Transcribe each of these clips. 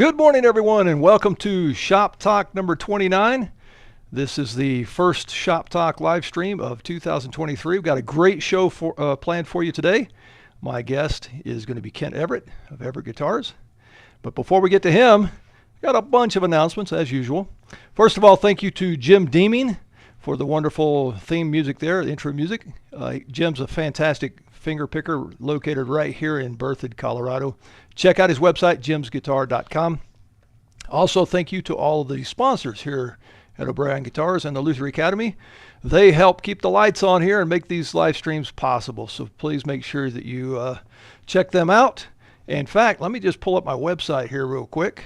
Good morning, everyone, and welcome to Shop Talk number 29. This is the first Shop Talk live stream of 2023. We've got a great show planned for you today. My guest is going to be Kent Everett of Everett Guitars. But before we get to him, we've got a bunch of announcements as usual. First of all, thank you to Jim Deeming for the wonderful theme music there, the intro music. Jim's a fantastic finger picker located right here in Berthoud, Colorado. Check out his website, jimsguitar.com. Also, thank you to all of the sponsors here at O'Brien Guitars and the Luthier Academy. They help keep the lights on here and make these live streams possible. So please make sure that you check them out. In fact, let me just pull up my website here real quick.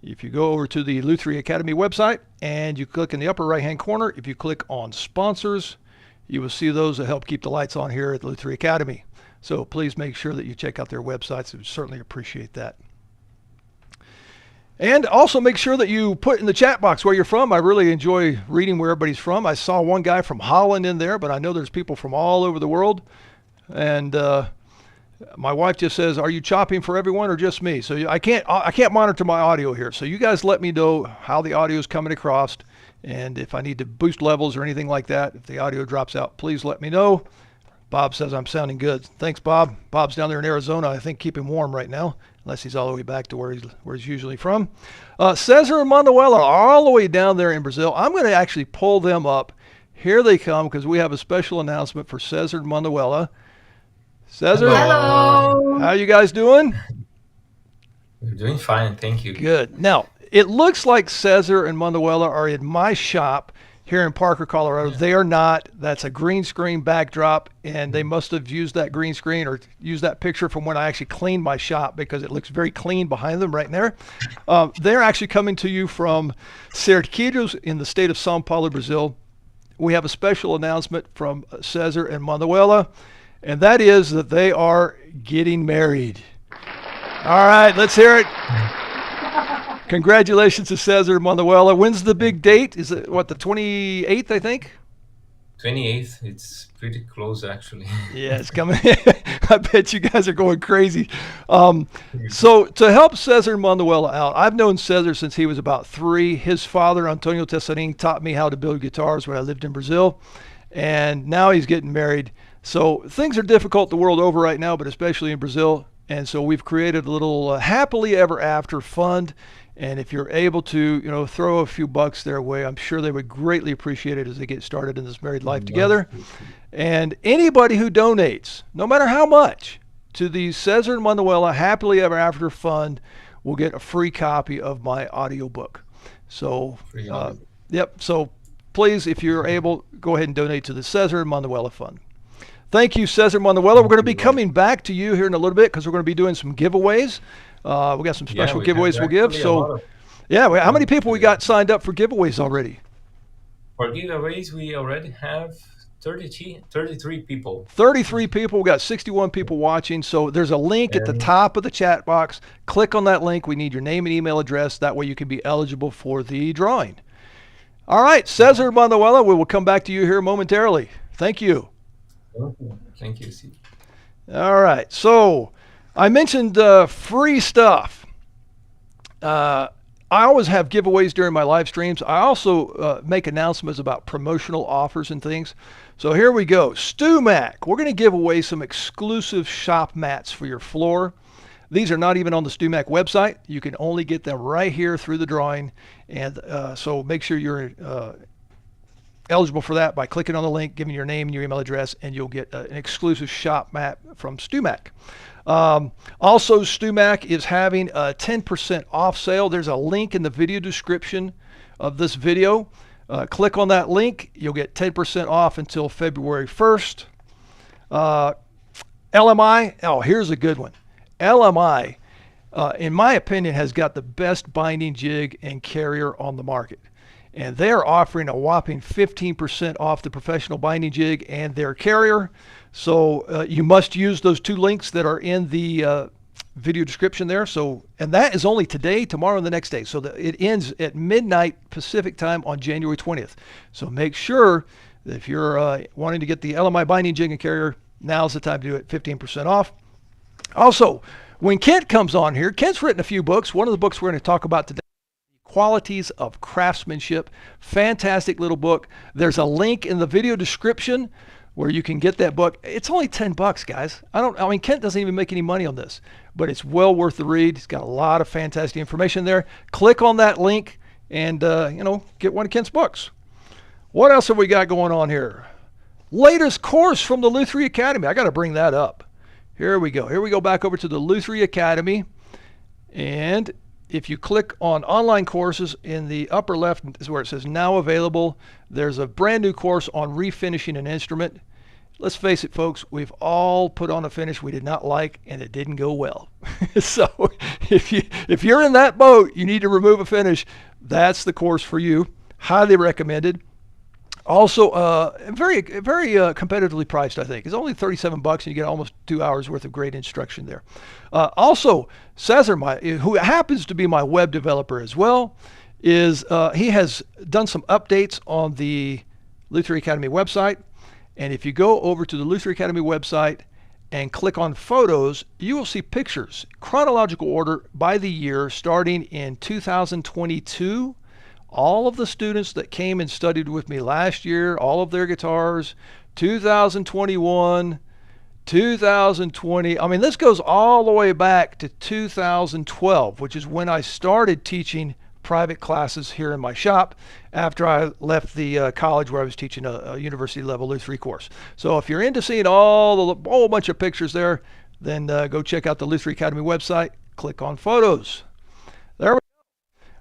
If you go over to the Luthier Academy website and you click in the upper right-hand corner, if you click on sponsors, you will see those that help keep the lights on here at the Luthier Academy. So please make sure that you check out their websites. I would certainly appreciate that. And also make sure that you put in the chat box where you're from. I really enjoy reading where everybody's from. I saw one guy from Holland in there, but I know there's people from all over the world. And my wife just says, "Are you chopping for everyone or just me?" So I can't monitor my audio here. So you guys let me know how the audio is coming across. And if I need to boost levels or anything like that, if the audio drops out, please let me know. Bob says I'm sounding good. Thanks, Bob. Bob's down there in Arizona, I think, keeping warm right now, unless he's all the way back to where he's usually from. Cesar and Manuela are all the way down there in Brazil. I'm going to actually pull them up. Here they come, because we have a special announcement for Cesar and Manuela. Cesar, hello. How you guys doing? We're doing fine, thank you. Good. Now, it looks like Cesar and Manuela are in my shop here in Parker, Colorado. Yeah. They are not. That's a green screen backdrop, and they must have used that green screen or used that picture from when I actually cleaned my shop, because it looks very clean behind them right there. They're actually coming to you from Cerqueiros in the state of São Paulo, Brazil. We have a special announcement from Cesar and Manuela, and that is that they are getting married. All right, let's hear it. Congratulations to Cesar and Manuela. When's the big date? Is it, what, the 28th, I think? 28th. It's pretty close, actually. Yeah, it's coming. I bet you guys are going crazy. So to help Cesar and Manuela out, I've known Cesar since he was about 3. His father, Antonio Tessarin, taught me how to build guitars when I lived in Brazil. And now he's getting married. So things are difficult the world over right now, but especially in Brazil. And so we've created a little happily ever after fund. And if you're able to, throw a few bucks their way, I'm sure they would greatly appreciate it as they get started in this married life together. And anybody who donates, no matter how much, to the Cesar and Manuela Happily Ever After Fund will get a free copy of my audiobook. So, yep. So please, if you're able, go ahead and donate to the Cesar and Manuela Fund. Thank you, Cesar and Manuela. We're going to be coming back to you here in a little bit because we're going to be doing some giveaways. We got some special giveaways we'll give. So, how many people we got signed up for giveaways already? For giveaways, we already have 33 people. 33 people. We got 61 people watching. So there's a link at the top of the chat box. Click on that link. We need your name and email address. That way you can be eligible for the drawing. All right, Cesar and Manuela, we will come back to you here momentarily. Thank you. Thank you, Steve. All right, so I mentioned free stuff. I always have giveaways during my live streams. I also make announcements about promotional offers and things. So here we go. StewMac. We're going to give away some exclusive shop mats for your floor. These are not even on the StewMac website. You can only get them right here through the drawing. And so make sure you're eligible for that by clicking on the link, giving your name and your email address, and you'll get an exclusive shop mat from StewMac. Also, StewMac is having a 10% off sale. There's a link in the video description of this video. Click on that link. You'll get 10% off until February 1st. LMI, here's a good one. LMI, in my opinion, has got the best binding jig and carrier on the market. And they're offering a whopping 15% off the professional binding jig and their carrier. So you must use those 2 links that are in the video description there. So, and that is only today, tomorrow, and the next day. So it ends at midnight Pacific time on January 20th. So make sure that if you're wanting to get the LMI binding jig and carrier, now's the time to do it, 15% off. Also, when Kent comes on here, Kent's written a few books. One of the books we're going to talk about today, Qualities of Craftsmanship. Fantastic little book. There's a link in the video description where you can get that book. It's only $10, guys. I mean, Kent doesn't even make any money on this, but it's well worth the read. It's got a lot of fantastic information there. Click on that link and, get one of Kent's books. What else have we got going on here? Latest course from the Luthier Academy. I got to bring that up. Here we go. Here we go back over to the Luthier Academy. And if you click on online courses, in the upper left is where it says now available. There's a brand new course on refinishing an instrument. Let's face it, folks, we've all put on a finish we did not like and it didn't go well. So if you're in that boat, you need to remove a finish, that's the course for you. Highly recommended. Also, very competitively priced, I think. It's only $37 and you get almost 2 hours worth of great instruction there. Also, Cesar, who happens to be my web developer as well, he has done some updates on the Luthier Academy website. And if you go over to the Luthier Academy website and click on photos, you will see pictures, chronological order by the year, starting in 2022. All of the students that came and studied with me last year, all of their guitars, 2021, 2020. I mean, this goes all the way back to 2012, which is when I started teaching private classes here in my shop after I left the college where I was teaching a university level Luthier course. So if you're into seeing a whole bunch of pictures there, then go check out the Luthier Academy website, click on photos. There we go.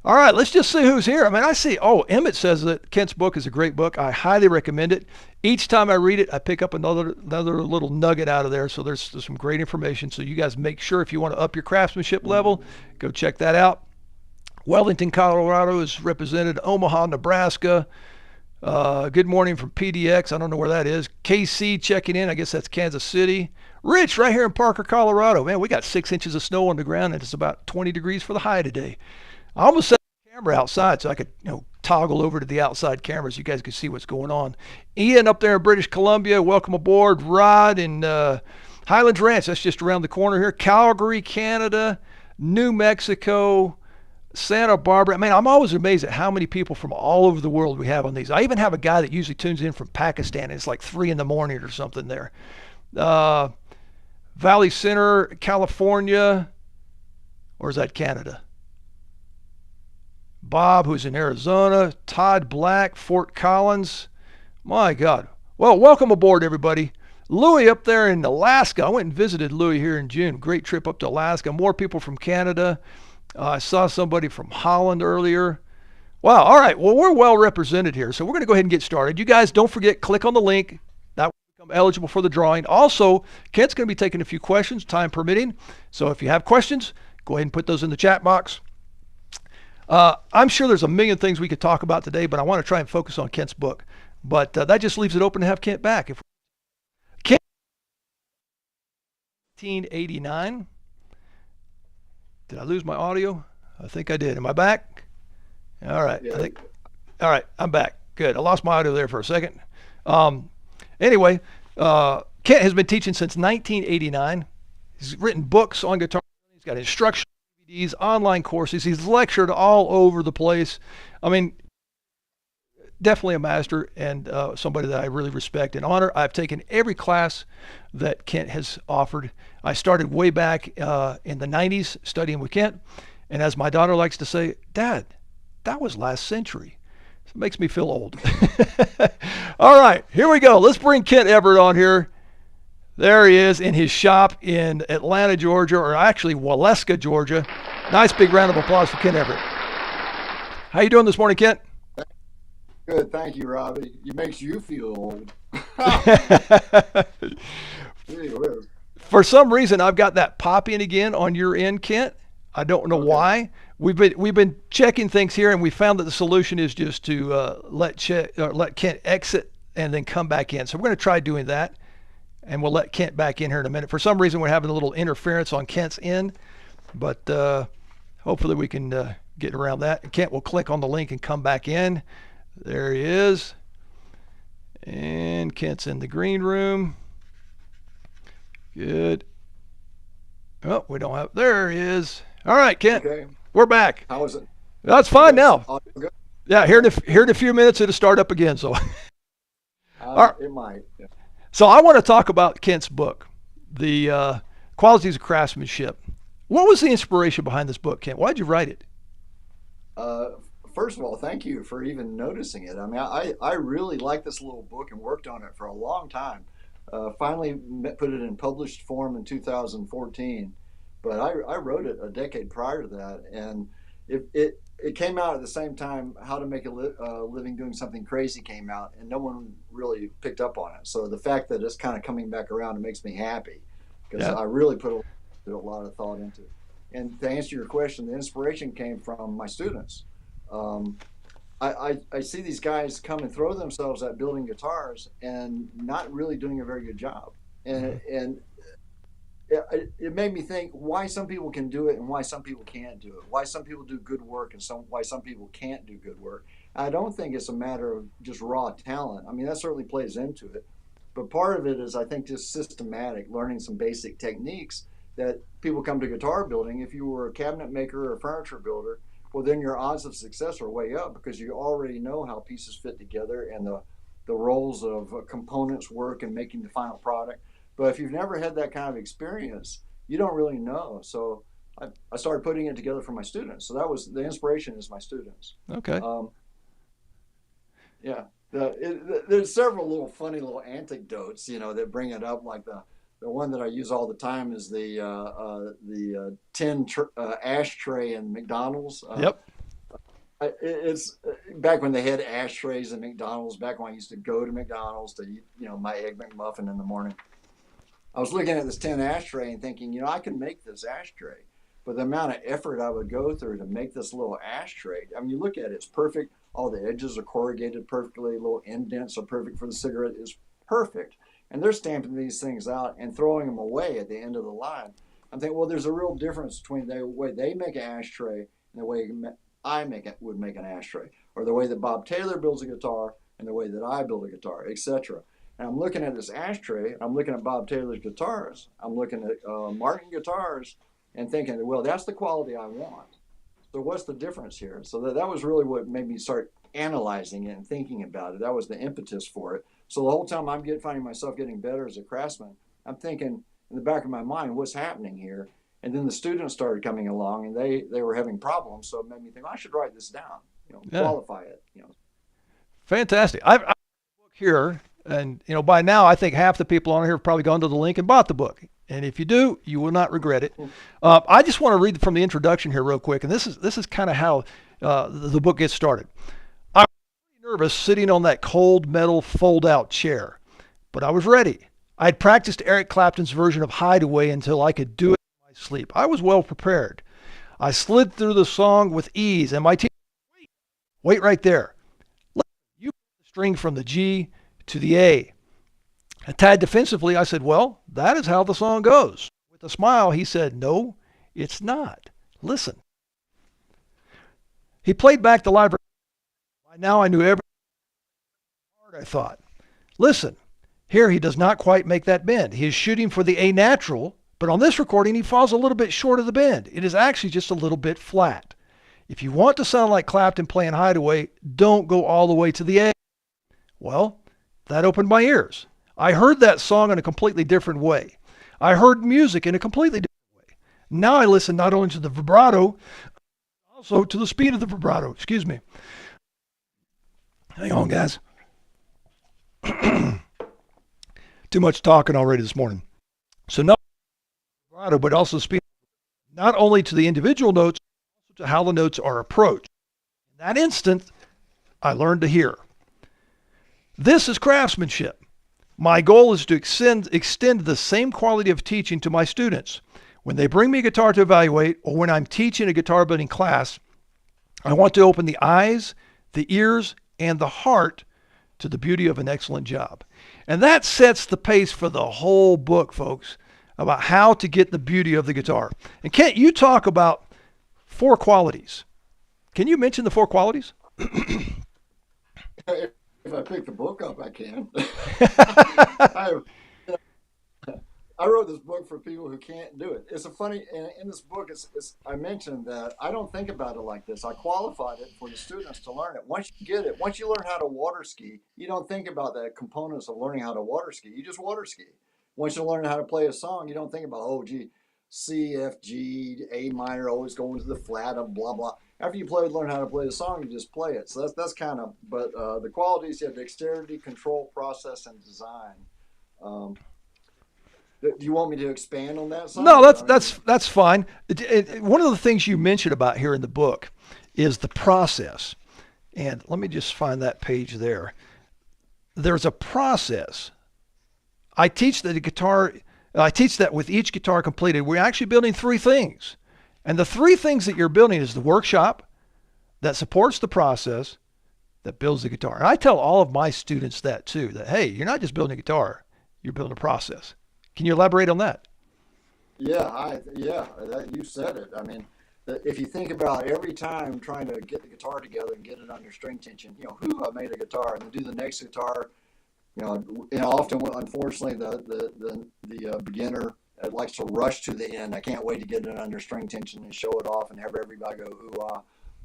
All right, let's just see who's here. I mean, I see, Emmett says that Kent's book is a great book. I highly recommend it. Each time I read it, I pick up another little nugget out of there. So there's some great information. So you guys make sure if you want to up your craftsmanship level, go check that out. Wellington, Colorado is represented. Omaha, Nebraska. Good morning from PDX. I don't know where that is. KC checking in. I guess that's Kansas City. Rich right here in Parker, Colorado. Man, we got 6 inches of snow on the ground and it's about 20 degrees for the high today. I almost set the camera outside so I could, toggle over to the outside camera so you guys could see what's going on. Ian up there in British Columbia, welcome aboard. Rod in Highlands Ranch, that's just around the corner here. Calgary, Canada, New Mexico, Santa Barbara. I mean, I'm always amazed at how many people from all over the world we have on these. I even have a guy that usually tunes in from Pakistan, and it's like 3 in the morning or something there. Valley Center, California, or is that Canada? Bob, who's in Arizona. Todd Black, Fort Collins. My God. Well, welcome aboard, everybody. Louis up there in Alaska. I went and visited Louis here in June. Great trip up to Alaska. More people from Canada. I saw somebody from Holland earlier. Wow. All right. Well, we're well represented here. So we're going to go ahead and get started. You guys, don't forget, click on the link. That will become eligible for the drawing. Also, Kent's going to be taking a few questions, time permitting. So if you have questions, go ahead and put those in the chat box. I'm sure there's a million things we could talk about today, but I want to try and focus on Kent's book. But that just leaves it open to have Kent back. Kent, 1989. Did I lose my audio? I think I did. Am I back? All right. Yeah. All right. I'm back. Good. I lost my audio there for a second. Anyway, Kent has been teaching since 1989. He's written books on guitar. He's got instruction DVDs, online courses. He's lectured all over the place. I mean, definitely a master and somebody that I really respect and honor. I've taken every class that Kent has offered. I started way back in the 90s studying with Kent. And as my daughter likes to say, Dad, that was last century. It makes me feel old. All right, here we go. Let's bring Kent Everett on here. There he is in his shop in Atlanta, Georgia, or actually Waleska, Georgia. Nice big round of applause for Kent Everett. How you doing this morning, Kent? Good, thank you, Robbie. It makes you feel old. For some reason, I've got that popping again on your end, Kent. I don't know why. We've been checking things here, and we found that the solution is just to let Kent exit and then come back in. So we're going to try doing that. And we'll let Kent back in here in a minute. For some reason, we're having a little interference on Kent's end, but hopefully we can get around that. Kent will click on the link and come back in. There he is. And Kent's in the green room. Good. Oh, we don't have. There he is. All right, Kent, Okay. we're back. How is it? That's I fine guess now. all good. Yeah, Okay. here in a few minutes it'll start up again. So, all right. It might. Yeah. So I want to talk about Kent's book, the Qualities of Craftsmanship. What was the inspiration behind this book, Kent? Why'd you write it? Uh, First of all, thank you for even noticing it. I mean, I really liked this little book and worked on it for a long time. Finally put it in published form in 2014, but I wrote it a decade prior to that, and it came out at the same time. How to Make a Living Doing Something Crazy came out, and no one really picked up on it. So the fact that it's kind of coming back around, it makes me happy because Yeah. I really put a lot of thought into it. And to answer your question, the inspiration came from my students. Um, I see these guys come and throw themselves at building guitars and not really doing a very good job. And it made me think why some people can do it and why some people can't do it. Why some people do good work and why some people can't do good work. I don't think it's a matter of just raw talent. I mean, that certainly plays into it. But part of it is, I think, just systematic, learning some basic techniques that people come to guitar building. If you were a cabinet maker or a furniture builder, well, then your odds of success are way up because you already know how pieces fit together and the roles of components work in making the final product. But if you've never had that kind of experience, you don't really know. So I started putting it together for my students. So that was the inspiration is my students. Okay. Yeah. There's several little funny little anecdotes, that bring it up. Like the one that I use all the time is the tin ashtray in McDonald's. Yep. It's back when they had ashtrays in McDonald's. Back when I used to go to McDonald's to eat, my egg McMuffin in the morning. I was looking at this tin ashtray and thinking, I can make this ashtray, but the amount of effort I would go through to make this little ashtray. I mean, you look at it, it's perfect. All the edges are corrugated perfectly. Little indents are perfect for the cigarette. It's perfect. And they're stamping these things out and throwing them away at the end of the line. I'm thinking, well, there's a real difference between the way they make an ashtray and the way I would make an ashtray, or the way that Bob Taylor builds a guitar and the way that I build a guitar, etc. And I'm looking at this ashtray. I'm looking at Bob Taylor's guitars. I'm looking at Martin guitars and thinking, well, that's the quality I want. So what's the difference here? So that was really what made me start analyzing it and thinking about it. That was the impetus for it. So the whole time I'm finding myself getting better as a craftsman, I'm thinking in the back of my mind, what's happening here? And then the students started coming along and they were having problems. So it made me think, I should write this down, qualify it. Fantastic. I've a book here, and by now I think half the people on here have probably gone to the link and bought the book. And if you do, you will not regret it. I just want to read from the introduction here real quick, and this is kind of how the book gets started. I was pretty nervous sitting on that cold metal fold-out chair, but I was ready. I had practiced Eric Clapton's version of Hideaway until I could do it in my sleep. I was well prepared. I slid through the song with ease, and my teacher said, wait right there. You put the string from the G to the A. A tad defensively, I said, well, that is how the song goes. With a smile, he said, no, it's not. Listen. He played back the live. By now I knew every word, I thought. Listen, here he does not quite make that bend. He is shooting for the A natural, but on this recording he falls a little bit short of the bend. It is actually just a little bit flat. If you want to sound like Clapton playing Hideaway, don't go all the way to the A. Well, that opened my ears. I heard that song in a completely different way. I heard music in a completely different way. Now I listen not only to the vibrato, also to the speed of the vibrato. Excuse me. Hang on, guys. Too much talking already this morning. So not vibrato, but also speed, not only to the individual notes, but also to how the notes are approached. In that instant, I learned to hear. This is craftsmanship. My goal is to extend the same quality of teaching to my students. When they bring me a guitar to evaluate, or when I'm teaching a guitar building class, I want to open the eyes, the ears, and the heart to the beauty of an excellent job. And that sets the pace for the whole book, folks, about how to get the beauty of the guitar. And Kent, you talk about 4 qualities. Can you mention the 4 qualities? If I pick the book up, I can. I wrote this book for people who can't do it. It's a funny in this book. I mentioned that I don't think about it like this. I qualified it for the students to learn it. Once you get it, once you learn how to water ski, you don't think about the components of learning how to water ski. You just water ski. Once you learn how to play a song, you don't think about, oh gee, C, F, G, A minor, always going to the flat of blah blah. After you learn how to play the song, you just play it. So that's kind of. But the qualities, you have dexterity, control, process, and design. Um, do you want me to expand on that? No, that's fine. One of the things you mentioned about here in the book is the process. And let me just find that page there. There's a process. I teach that with each guitar completed, we're actually building three things. And the three things that you're building is the workshop that supports the process that builds the guitar. And I tell all of my students that too, that, hey, you're not just building a guitar, you're building a process. Can you elaborate on that? Yeah, you said it. I mean, if you think about every time trying to get the guitar together and get it under string tension, I made a guitar, and then do the next guitar. Often, unfortunately, the beginner likes to rush to the end. I can't wait to get it under string tension and show it off and have everybody go ooh ah.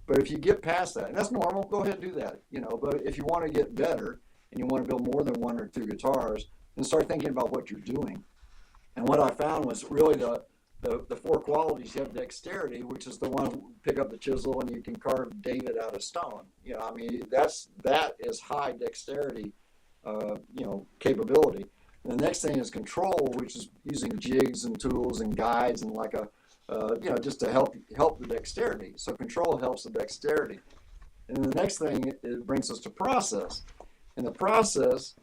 But if you get past that, and that's normal, go ahead and do that. But if you want to get better and you want to build more than one or two guitars, then start thinking about what you're doing. And what I found was really the four qualities. You have dexterity, which is the one who pick up the chisel and you can carve David out of stone. That is high dexterity, capability. And the next thing is control, which is using jigs and tools and guides and just to help the dexterity. So control helps the dexterity. And the next thing, it brings us to process. And the process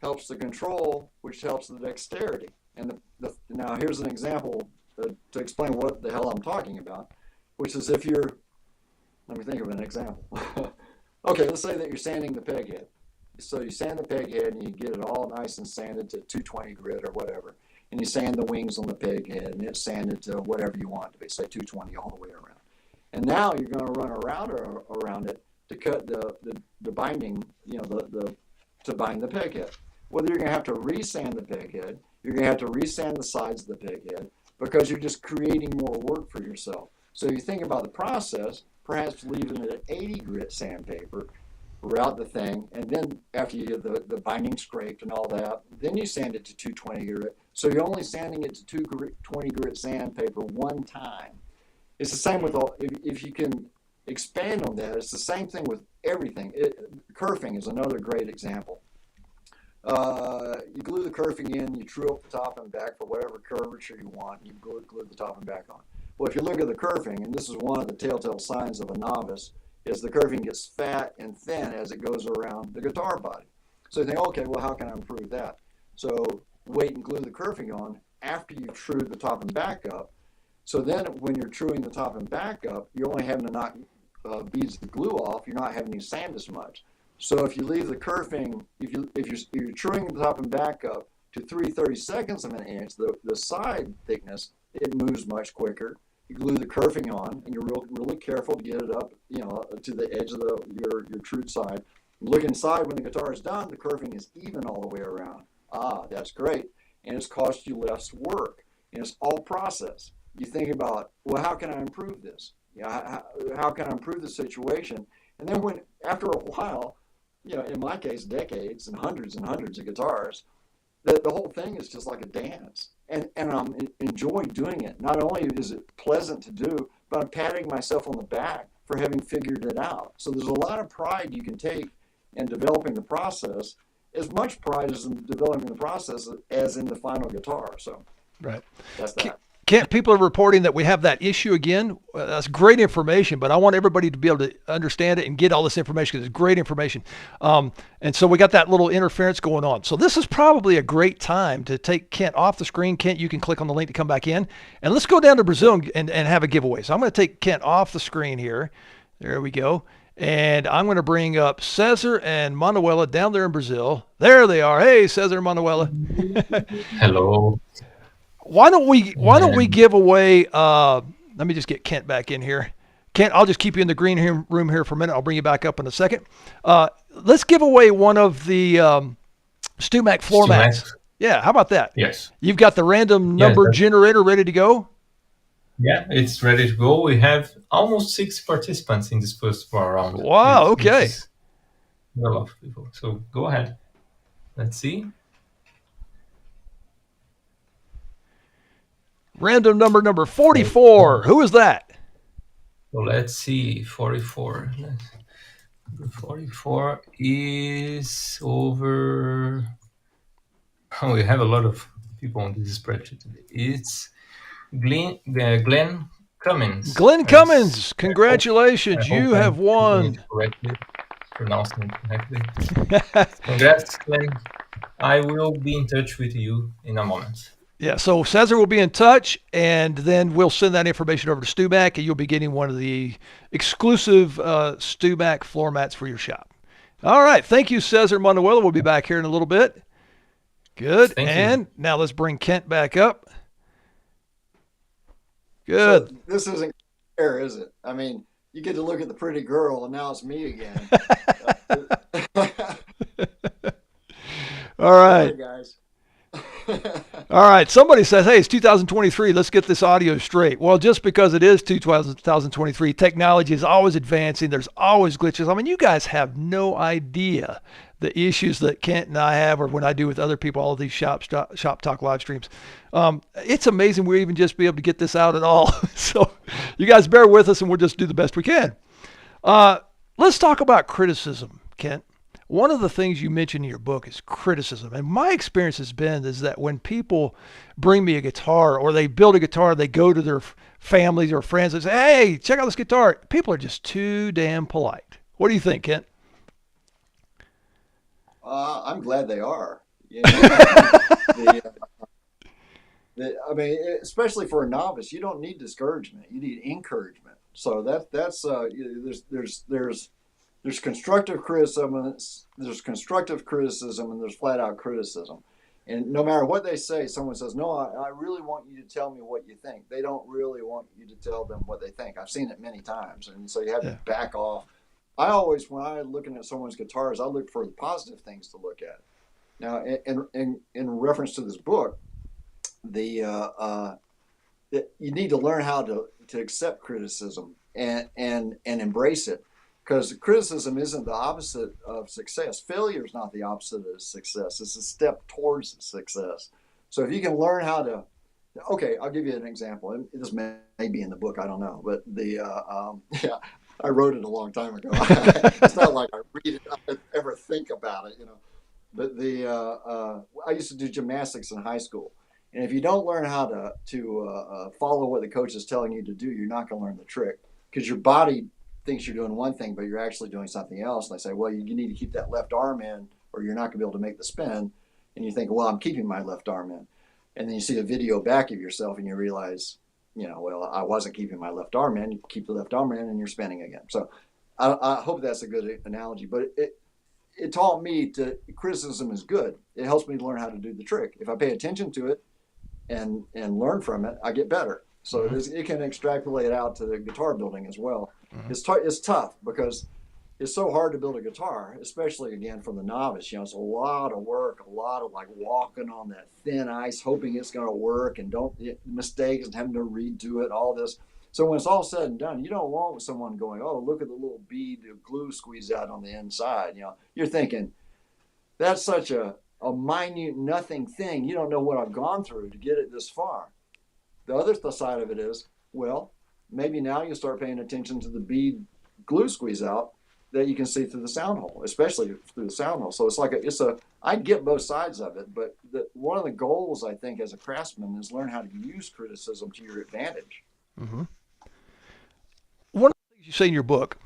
helps the control, which helps the dexterity. And now here's an example to explain what the hell I'm talking about, which is let me think of an example. Okay, let's say that you're sanding the peg head. So you sand the peg head and you get it all nice and sanded to 220 grit or whatever. And you sand the wings on the peg head and it's sanded to whatever you want it to be, say 220 all the way around. And now you're going to run around it to cut the binding, to bind the peg head. Well, you're going to have to resand the peg head. You're going to have to resand the sides of the peg head because you're just creating more work for yourself. So you think about the process, perhaps leaving it at 80 grit sandpaper, route the thing, and then after you get the binding scraped and all that, then you sand it to 220 grit. So you're only sanding it to 220 grit sandpaper one time. It's the same with if you can expand on that, it's the same thing with everything. Kerfing is another great example. You glue the kerfing in, you true up the top and back for whatever curvature you want, you glue the top and back on. Well, if you look at the kerfing, and this is one of the telltale signs of a novice, is the kerfing gets fat and thin as it goes around the guitar body. So you think, okay, well, how can I improve that? So wait and glue the kerfing on after you've trued the top and back up. So then when you're truing the top and back up, you're only having to knock beads of glue off. You're not having to sand as much. So if you leave the kerfing, if you're truing the top and back up to 3/32 of an inch, the side thickness, it moves much quicker. You glue the kerfing on, and you're really careful to get it up, to the edge of your trued side. You look inside when the guitar is done, the kerfing is even all the way around. Ah, that's great, and it's cost you less work, and it's all process. You think about, well, how can I improve this? How can I improve the situation? And then after a while, in my case, decades and hundreds of guitars, the whole thing is just like a dance. And I enjoy doing it. Not only is it pleasant to do, but I'm patting myself on the back for having figured it out. So there's a lot of pride you can take in developing the process, as much pride as in developing the process as in the final guitar. So right. That's that. People are reporting that we have that issue again. That's great information, but I want everybody to be able to understand it and get all this information because it's great information. And so we got that little interference going on. So this is probably a great time to take Kent off the screen. Kent, you can click on the link to come back in. And let's go down to Brazil and have a giveaway. So I'm going to take Kent off the screen here. There we go. And I'm going to bring up Cesar and Manuela down there in Brazil. There they are. Hey, Cesar and Manuela. Hello. Why don't we give away, let me just get Kent back in here. Kent, I'll just keep you in the green room here for a minute. I'll bring you back up in a second. Let's give away one of the StewMac floor mats. Yeah, how about that? Yes. You've got the random Yes. number generator ready to go? Yeah, it's ready to go. We have almost 6 participants in this first round, Wow, which okay. is a lot of people. So go ahead. Let's see. Random number 44. Who is that? So let's see. 44. 44 is over. Oh, we have a lot of people on this spreadsheet today. It's Glenn Cummins. Glenn Cummins. Congratulations. I hope You I'm have doing won. it correctly, pronouncing it correctly. Congrats, Glenn. I will be in touch with you in a moment. Yeah, so Cesar will be in touch, and then we'll send that information over to Stuback, and you'll be getting one of the exclusive Stuback floor mats for your shop. All right. Thank you, Cesar Manuela. We'll be back here in a little bit. Good. Thank you. And now let's bring Kent back up. Good. So this isn't fair, is it? I mean, you get to look at the pretty girl, and now it's me again. All right. Sorry, guys. All right. Somebody says, hey, it's 2023. Let's get this audio straight. Well, just because it is 2023, technology is always advancing. There's always glitches. I mean, you guys have no idea the issues that Kent and I have, or when I do with other people, all of these shop talk live streams. It's amazing we're even just be able to get this out at all. So you guys bear with us, and we'll just do the best we can. Let's talk about criticism, Kent. One of the things you mention in your book is criticism. And my experience has been is that when people bring me a guitar or they build a guitar, they go to their families or friends and say, hey, check out this guitar. People are just too damn polite. What do you think, Kent? I'm glad they are. You know, I mean, especially for a novice, you don't need discouragement. You need encouragement. So there's constructive criticism, and there's constructive criticism, and there's flat out criticism. And no matter what they say, someone says, no, I really want you to tell me what you think. They don't really want you to tell them what they think. I've seen it many times. And so you have to back off. I always, when I'm looking at someone's guitars, I look for the positive things to look at. Now, in reference to this book, you need to learn how to accept criticism and embrace it. Because criticism isn't the opposite of success. Failure is not the opposite of success. It's a step towards success. So if you can learn how to, okay, I'll give you an example. And this may be in the book, I don't know. But yeah, I wrote it a long time ago. It's not like I read it, I ever think about it, you know. But I used to do gymnastics in high school. And if you don't learn how to follow what the coach is telling you to do, you're not going to learn the trick. Because your body thinks you're doing one thing, but you're actually doing something else. And they say, well, you need to keep that left arm in, or you're not going to be able to make the spin. And you think, well, I'm keeping my left arm in. And then you see a video back of yourself and you realize, you know, well, I wasn't keeping my left arm in. You keep the left arm in and you're spinning again. So I hope that's a good analogy. But it taught me criticism is good. It helps me learn how to do the trick. If I pay attention to it and learn from it, I get better. So it can extrapolate out to the guitar building as well. It's tough because it's so hard to build a guitar, especially again from the novice. You know, it's a lot of work, a lot of like walking on that thin ice, hoping it's going to work, and don't mistakes and having to redo it. All this. So when it's all said and done, you don't want someone going, "Oh, look at the little bead of glue squeezed out on the inside." You know, you're thinking that's such a minute nothing thing. You don't know what I've gone through to get it this far. The other side of it is, well, maybe now you start paying attention to the bead glue squeeze out that you can see through the sound hole, especially through the sound hole. So I get both sides of it, but one of the goals I think as a craftsman is learn how to use criticism to your advantage. Mm-hmm. One of the things you say in your book,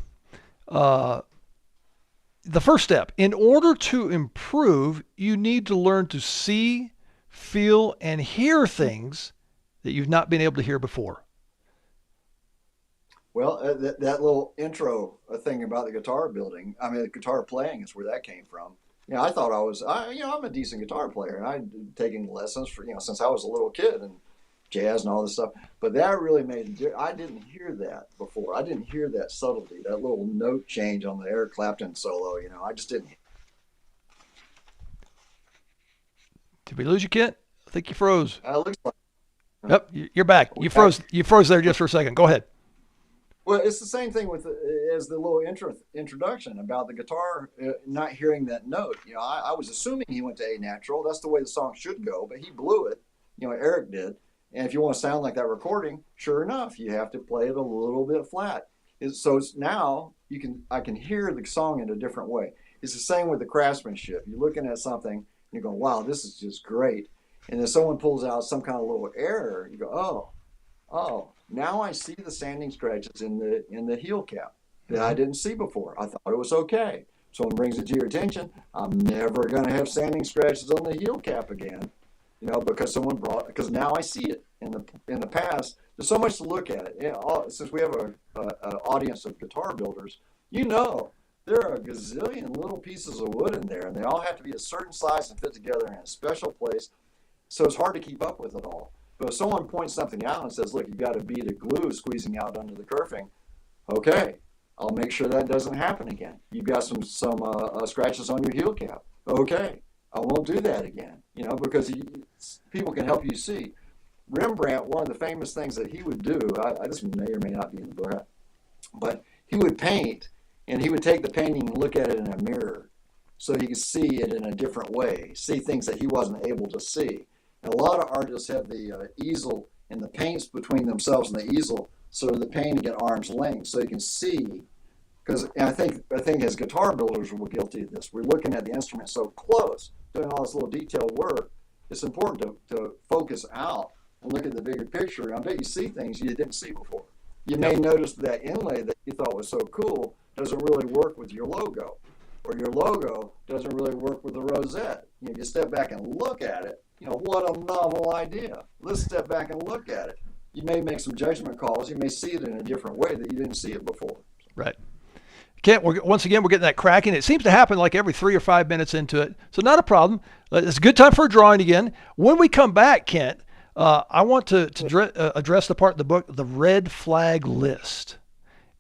the first step, in order to improve, you need to learn to see, feel, and hear things that you've not been able to hear before. Well, that little intro thing about the guitar building, I mean, the guitar playing is where that came from. You know, I thought I'm a decent guitar player, and I'd taken lessons for, since I was a little kid and jazz and all this stuff. But that really I didn't hear that before. I didn't hear that subtlety, that little note change on the Eric Clapton solo. I just didn't. Did we lose you, Kent? I think you froze. It looks like. Yep, you're back. You froze. You froze there just for a second. Go ahead. Well, it's the same thing with as the little introduction about the guitar not hearing that note. I was assuming he went to A natural. That's the way the song should go, but he blew it. Eric did. And if you want to sound like that recording, sure enough, you have to play it a little bit flat. Now I can hear the song in a different way. It's the same with the craftsmanship. You're looking at something and you go, wow, this is just great. And then someone pulls out some kind of little error. You go, oh, now I see the sanding scratches in the heel cap that I didn't see before. I thought it was okay. Someone brings it to your attention. I'm never going to have sanding scratches on the heel cap again, because now I see it. In the past, there's so much to look at it. Since we have an audience of guitar builders, there are a gazillion little pieces of wood in there, and they all have to be a certain size and fit together in a special place. So it's hard to keep up with it all. But if someone points something out and says, look, you've got a bead of glue squeezing out under the kerfing, okay, I'll make sure that doesn't happen again. You've got some scratches on your heel cap. Okay, I won't do that again, because people can help you see. Rembrandt, one of the famous things that he would do, this may or may not be in the book, but he would paint, and he would take the painting and look at it in a mirror so he could see it in a different way, see things that he wasn't able to see. And a lot of artists have the easel and the paints between themselves and the easel so the painting at arm's length so you can see. Because I think as guitar builders we're guilty of this. We're looking at the instrument so close, doing all this little detailed work. It's important to focus out and look at the bigger picture. I bet you see things you didn't see before. You may notice that inlay that you thought was so cool doesn't really work with your logo, or your logo doesn't really work with the rosette. You step back and look at it. What a novel idea. Let's step back and look at it. You may make some judgment calls. You may see it in a different way that you didn't see it before. Right. Kent, once again, we're getting that cracking. It seems to happen like every 3 or 5 minutes into it. So not a problem. It's a good time for a drawing again. When we come back, Kent, I want to address the part of the book, the red flag list.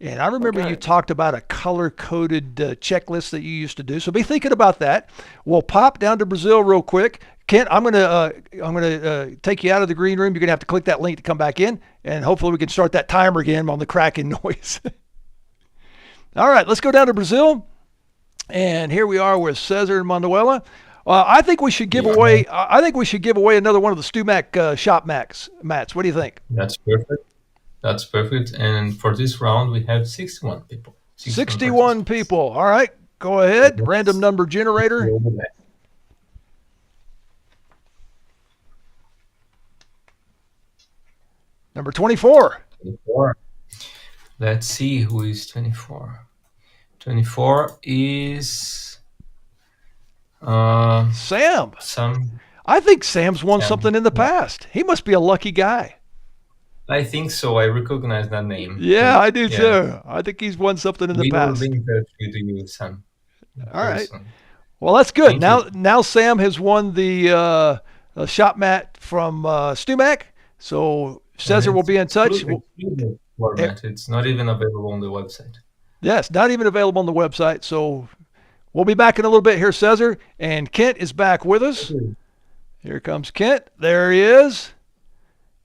And I remember you talked about a color-coded checklist that you used to do. So be thinking about that. We'll pop down to Brazil real quick. Kent, I'm gonna take you out of the green room. You're gonna have to click that link to come back in, and hopefully we can start that timer again on the cracking noise. All right, let's go down to Brazil, and here we are with Cesar and Manuela. I think we should give away. I think we should give away another one of the StewMac shop mats. What do you think? That's perfect. That's perfect. And for this round, we have 61 people. 61 people. All right, go ahead. Random number generator. Number 24. 24. Let's see who is 24. 24 is Sam. I think Sam's won something in the past. He must be a lucky guy. I think so. I recognize that name. Yeah, I do too. I think he's won something in the past. We will be in touch with you, Sam. All right. Well, that's good. Now Sam has won the shop mat from StewMac. So Cesar will be in touch. It's not even available on the website. Yes, not even available on the website. So we'll be back in a little bit here, Cesar. And Kent is back with us. Here comes Kent. There he is.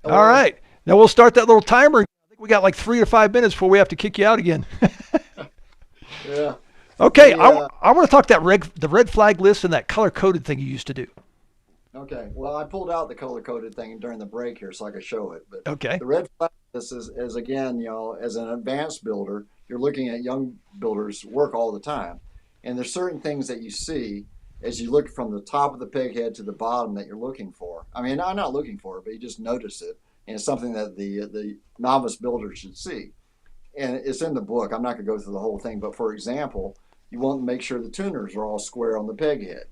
Hello. All right. Now we'll start that little timer. I think we got like 3 to 5 minutes before we have to kick you out again. Yeah. Okay. I want to talk the red flag list and that color-coded thing you used to do. Okay. Well, I pulled out the color-coded thing during the break here so I could show it. But okay. The red flag list is again, as an advanced builder, you're looking at young builders work all the time. And there's certain things that you see as you look from the top of the peg head to the bottom that you're looking for. I mean, I'm not looking for it, but you just notice it. And it's something that the novice builder should see. And it's in the book. I'm not going to go through the whole thing. But for example, you want to make sure the tuners are all square on the peg head.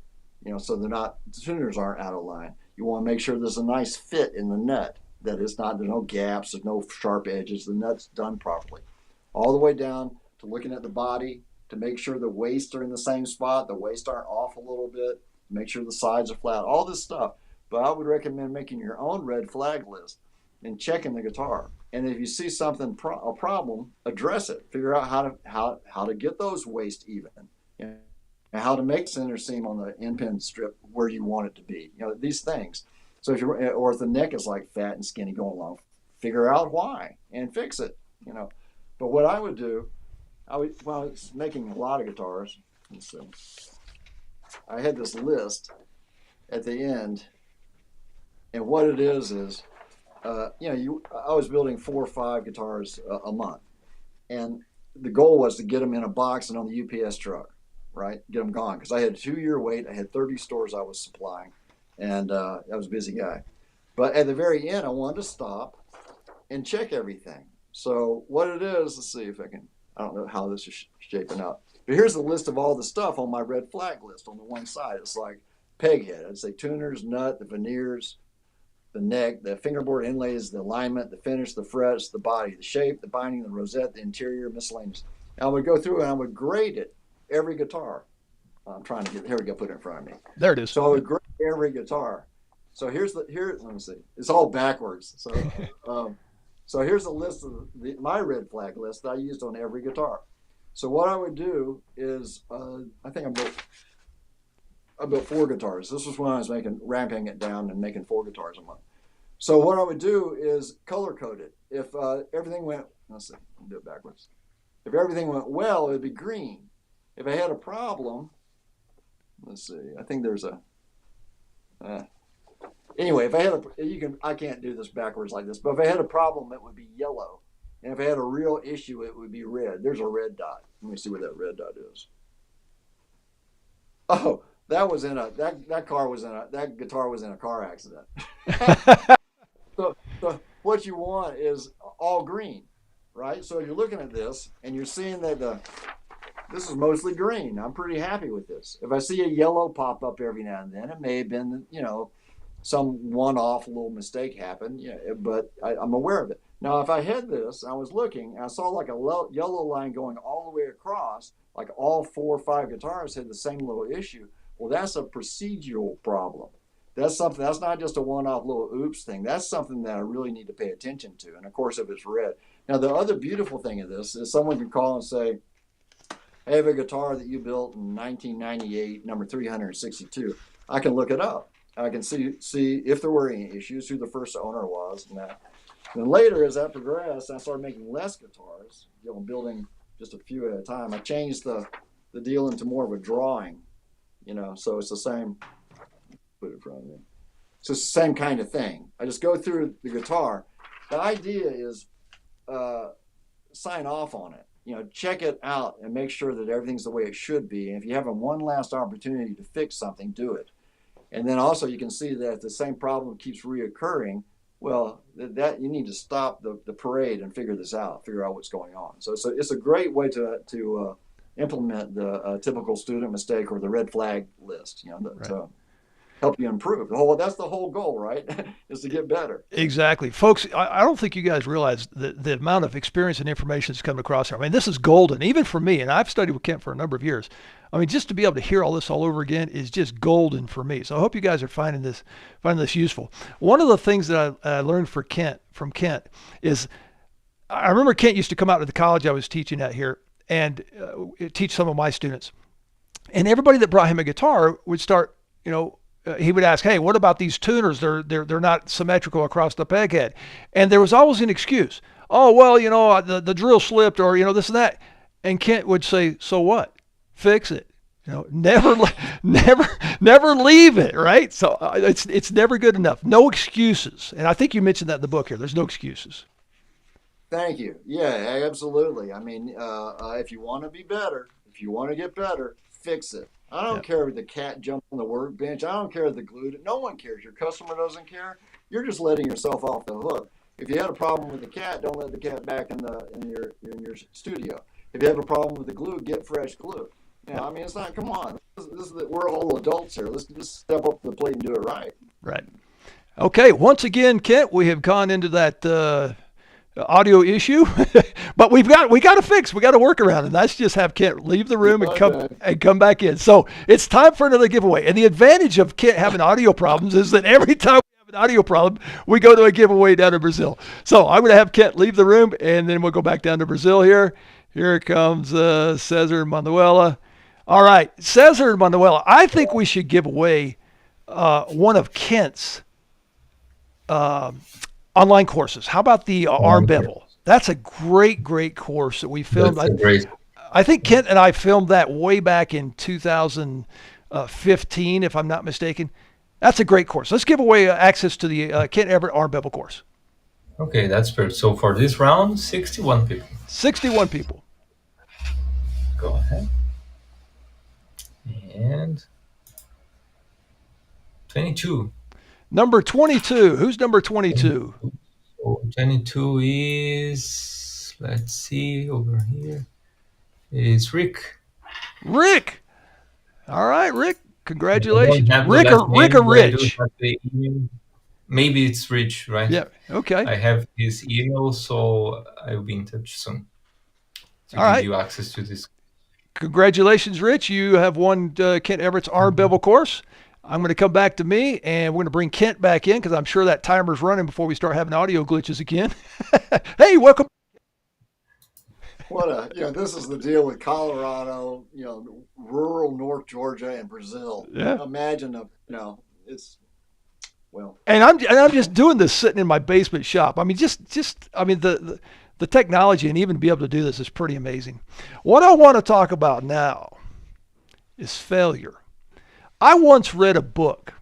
So the tuners aren't out of line. You want to make sure there's a nice fit in the nut, that there's no gaps, there's no sharp edges, the nut's done properly. All the way down to looking at the body to make sure the waists are in the same spot, the waists aren't off a little bit, make sure the sides are flat, all this stuff. But I would recommend making your own red flag list and checking the guitar. And if you see something, a problem, address it. Figure out how to get those waists even. and how to make center seam on the end pin strip where you want it to be. These things. So if the neck is like fat and skinny going along, figure out why and fix it. But what I would do, when I was making a lot of guitars, let's see, I had this list at the end, and what it is I was building 4 or 5 guitars a month, and the goal was to get them in a box and on the UPS truck, right? Get them gone, because I had a 2-year wait. I had 30 stores I was supplying, and I was a busy guy. But at the very end, I wanted to stop and check everything. So what it is, let's see if I don't know how this is shaping up, but here's the list of all the stuff on my red flag list. On the one side, it's like peg head. I'd say tuners, nut, the veneers, the neck, the fingerboard inlays, the alignment, the finish, the frets, the body, the shape, the binding, the rosette, the interior, miscellaneous. And I would go through and I would grade it, every guitar. I'm trying to here we go, put it in front of me. There it is. So I would grade every guitar. So here, let me see. It's all backwards. So, so here's a list of my red flag list that I used on every guitar. So what I would do is, I think I built 4 guitars. This was when I was ramping it down and making 4 guitars a month. So what I would do is color code it. If everything went, let's see, I'll do it backwards. If everything went well, it would be green. If I had a problem, let's see, I think there's anyway, if I had I can't do this backwards like this, but if I had a problem, it would be yellow. And if I had a real issue, it would be red. There's a red dot. Let me see where that red dot is. Oh, that guitar was in a car accident. So what you want is all green, right? So you're looking at this and you're seeing that this is mostly green. I'm pretty happy with this. If I see a yellow pop up every now and then, it may have been, some one-off little mistake happened, but I'm aware of it. Now, if I had this, I was looking, and I saw like a yellow line going all the way across, like all 4 or 5 guitars had the same little issue. Well, that's a procedural problem. That's something, that's not just a one-off little oops thing. That's something that I really need to pay attention to. And of course, if it's red. Now, the other beautiful thing of this is someone can call and say, I have a guitar that you built in 1998, number 362. I can look it up. I can see if there were any issues, who the first owner was, and that. Then later, as I progressed, I started making less guitars, building just a few at a time. I changed the deal into more of a drawing, so it's the same. Put it in front of me. So it's the same kind of thing. I just go through the guitar. The idea is sign off on it. Check it out and make sure that everything's the way it should be. And if you have one last opportunity to fix something, do it. And then also you can see that if the same problem keeps reoccurring, well, that you need to stop the parade and figure out what's going on. So it's a great way to implement the typical student mistake or the red flag list, to help you improve. That's the whole goal, right? Is to get better. Exactly. Folks, I don't think you guys realize the amount of experience and information that's come across here. I mean, this is golden, even for me, and I've studied with Kent for a number of years. I mean, just to be able to hear all this all over again is just golden for me. So I hope you guys are finding this useful. One of the things that I learned from Kent is, I remember Kent used to come out to the college I was teaching at here and teach some of my students. And everybody that brought him a guitar would start, he would ask, hey, what about these tuners? They're not symmetrical across the peg head. And there was always an excuse. Oh, well, the drill slipped, or, this and that. And Kent would say, so what? Fix it. Never leave it, right? So it's never good enough. No excuses. And I think you mentioned that in the book here. There's no excuses. Thank you. Yeah, absolutely. I mean, if you want to be better, if you want to get better, fix it. I don't care if the cat jumped on the workbench. I don't care if the glue. No one cares. Your customer doesn't care. You're just letting yourself off the hook. If you had a problem with the cat, don't let the cat back in your studio. If you have a problem with the glue, get fresh glue. I mean, it's not. Come on, we're all adults here. Let's just step up to the plate and do it right. Right. Okay. Once again, Kent, we have gone into that audio issue, but we got to fix. We got to work around, and that's just have Kent leave the room and come back in. So it's time for another giveaway. And the advantage of Kent having audio problems is that every time we have an audio problem, we go to a giveaway down in Brazil. So I'm going to have Kent leave the room, and then we'll go back down to Brazil here. Here comes Cesar Manuela. All right, Cesar Manuela, I think we should give away one of Kent's uh, online courses. How about the arm bevel? That's a great course that we filmed. That's a great. I think Kent and I filmed that way back in 2015, if I'm not mistaken. That's a great course. Let's give away access to the Kent Everett arm bevel course. Okay, that's perfect. So for this round, 61 people. 61 people. Go ahead. And 22. Number 22. Who's number 22? So 22 is, let's see, over here is Rick. Rick. All right, Rick. I Congratulations. don't have the Rick last or name, but I do Rich? have the email. Maybe it's Rich, right? Yeah. Okay. I have his email, so I'll be in touch soon to All give right. you access to this. Congratulations, Rich. You have won Kent Everett's arm bevel course. I'm going to come back to me, and we're going to bring Kent back in because I'm sure that timer's running before we start having audio glitches again. Hey, welcome. This is the deal with Colorado, rural North Georgia and Brazil. Yeah. Imagine it's, And I'm just doing this sitting in my basement shop. I mean, the technology and even to be able to do this is pretty amazing. What I want to talk about now is failure. I once read a book,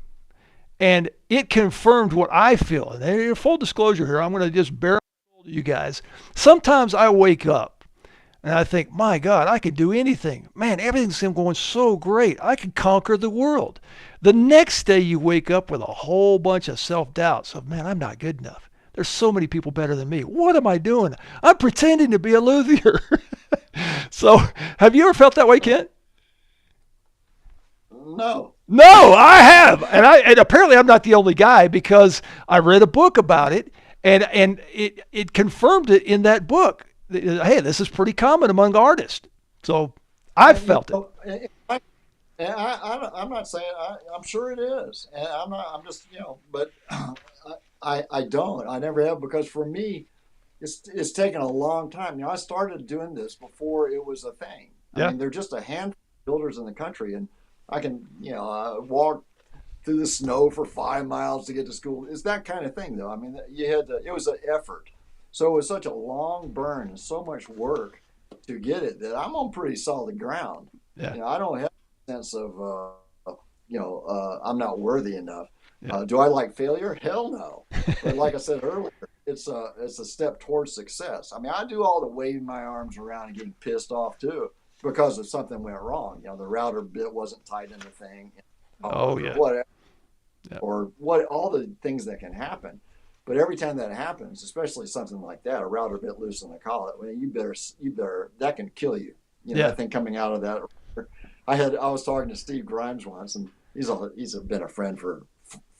and it confirmed what I feel. And full disclosure here, I'm going to just bear with you guys. Sometimes I wake up and I think, my God, I could do anything. Man, everything's going so great. I could conquer the world. The next day you wake up with a whole bunch of self-doubts of, man, I'm not good enough. There's so many people better than me. What am I doing? I'm pretending to be a luthier. So have you ever felt that way, Kent? no. No, I have, and apparently I'm not the only guy because I read a book about it, and it confirmed it in that book. Hey, this is pretty common among artists. So I've felt it. I'm not saying I'm sure it is, and I'm just but I don't. I never have because for me, it's taken a long time. I started doing this before it was a thing. Yeah. I mean, there are just a handful of builders in the country, and I can walk through the snow for 5 miles to get to school. It's that kind of thing, though. I mean, it was an effort, so it was such a long burn and so much work to get it that I'm on pretty solid ground. Yeah. I don't have a sense of I'm not worthy enough. Yeah. Do I like failure? Hell no. But like I said earlier, it's a step towards success. I mean, I do all the waving my arms around and getting pissed off too because if something went wrong. The router bit wasn't tight in the thing. Oh yeah. Whatever. Yeah. Or all the things that can happen. But every time that happens, especially something like that, a router bit loose in the collet, well, you better that can kill you. Yeah. That thing coming out of that. I was talking to Steve Grimes once, and he's been a friend for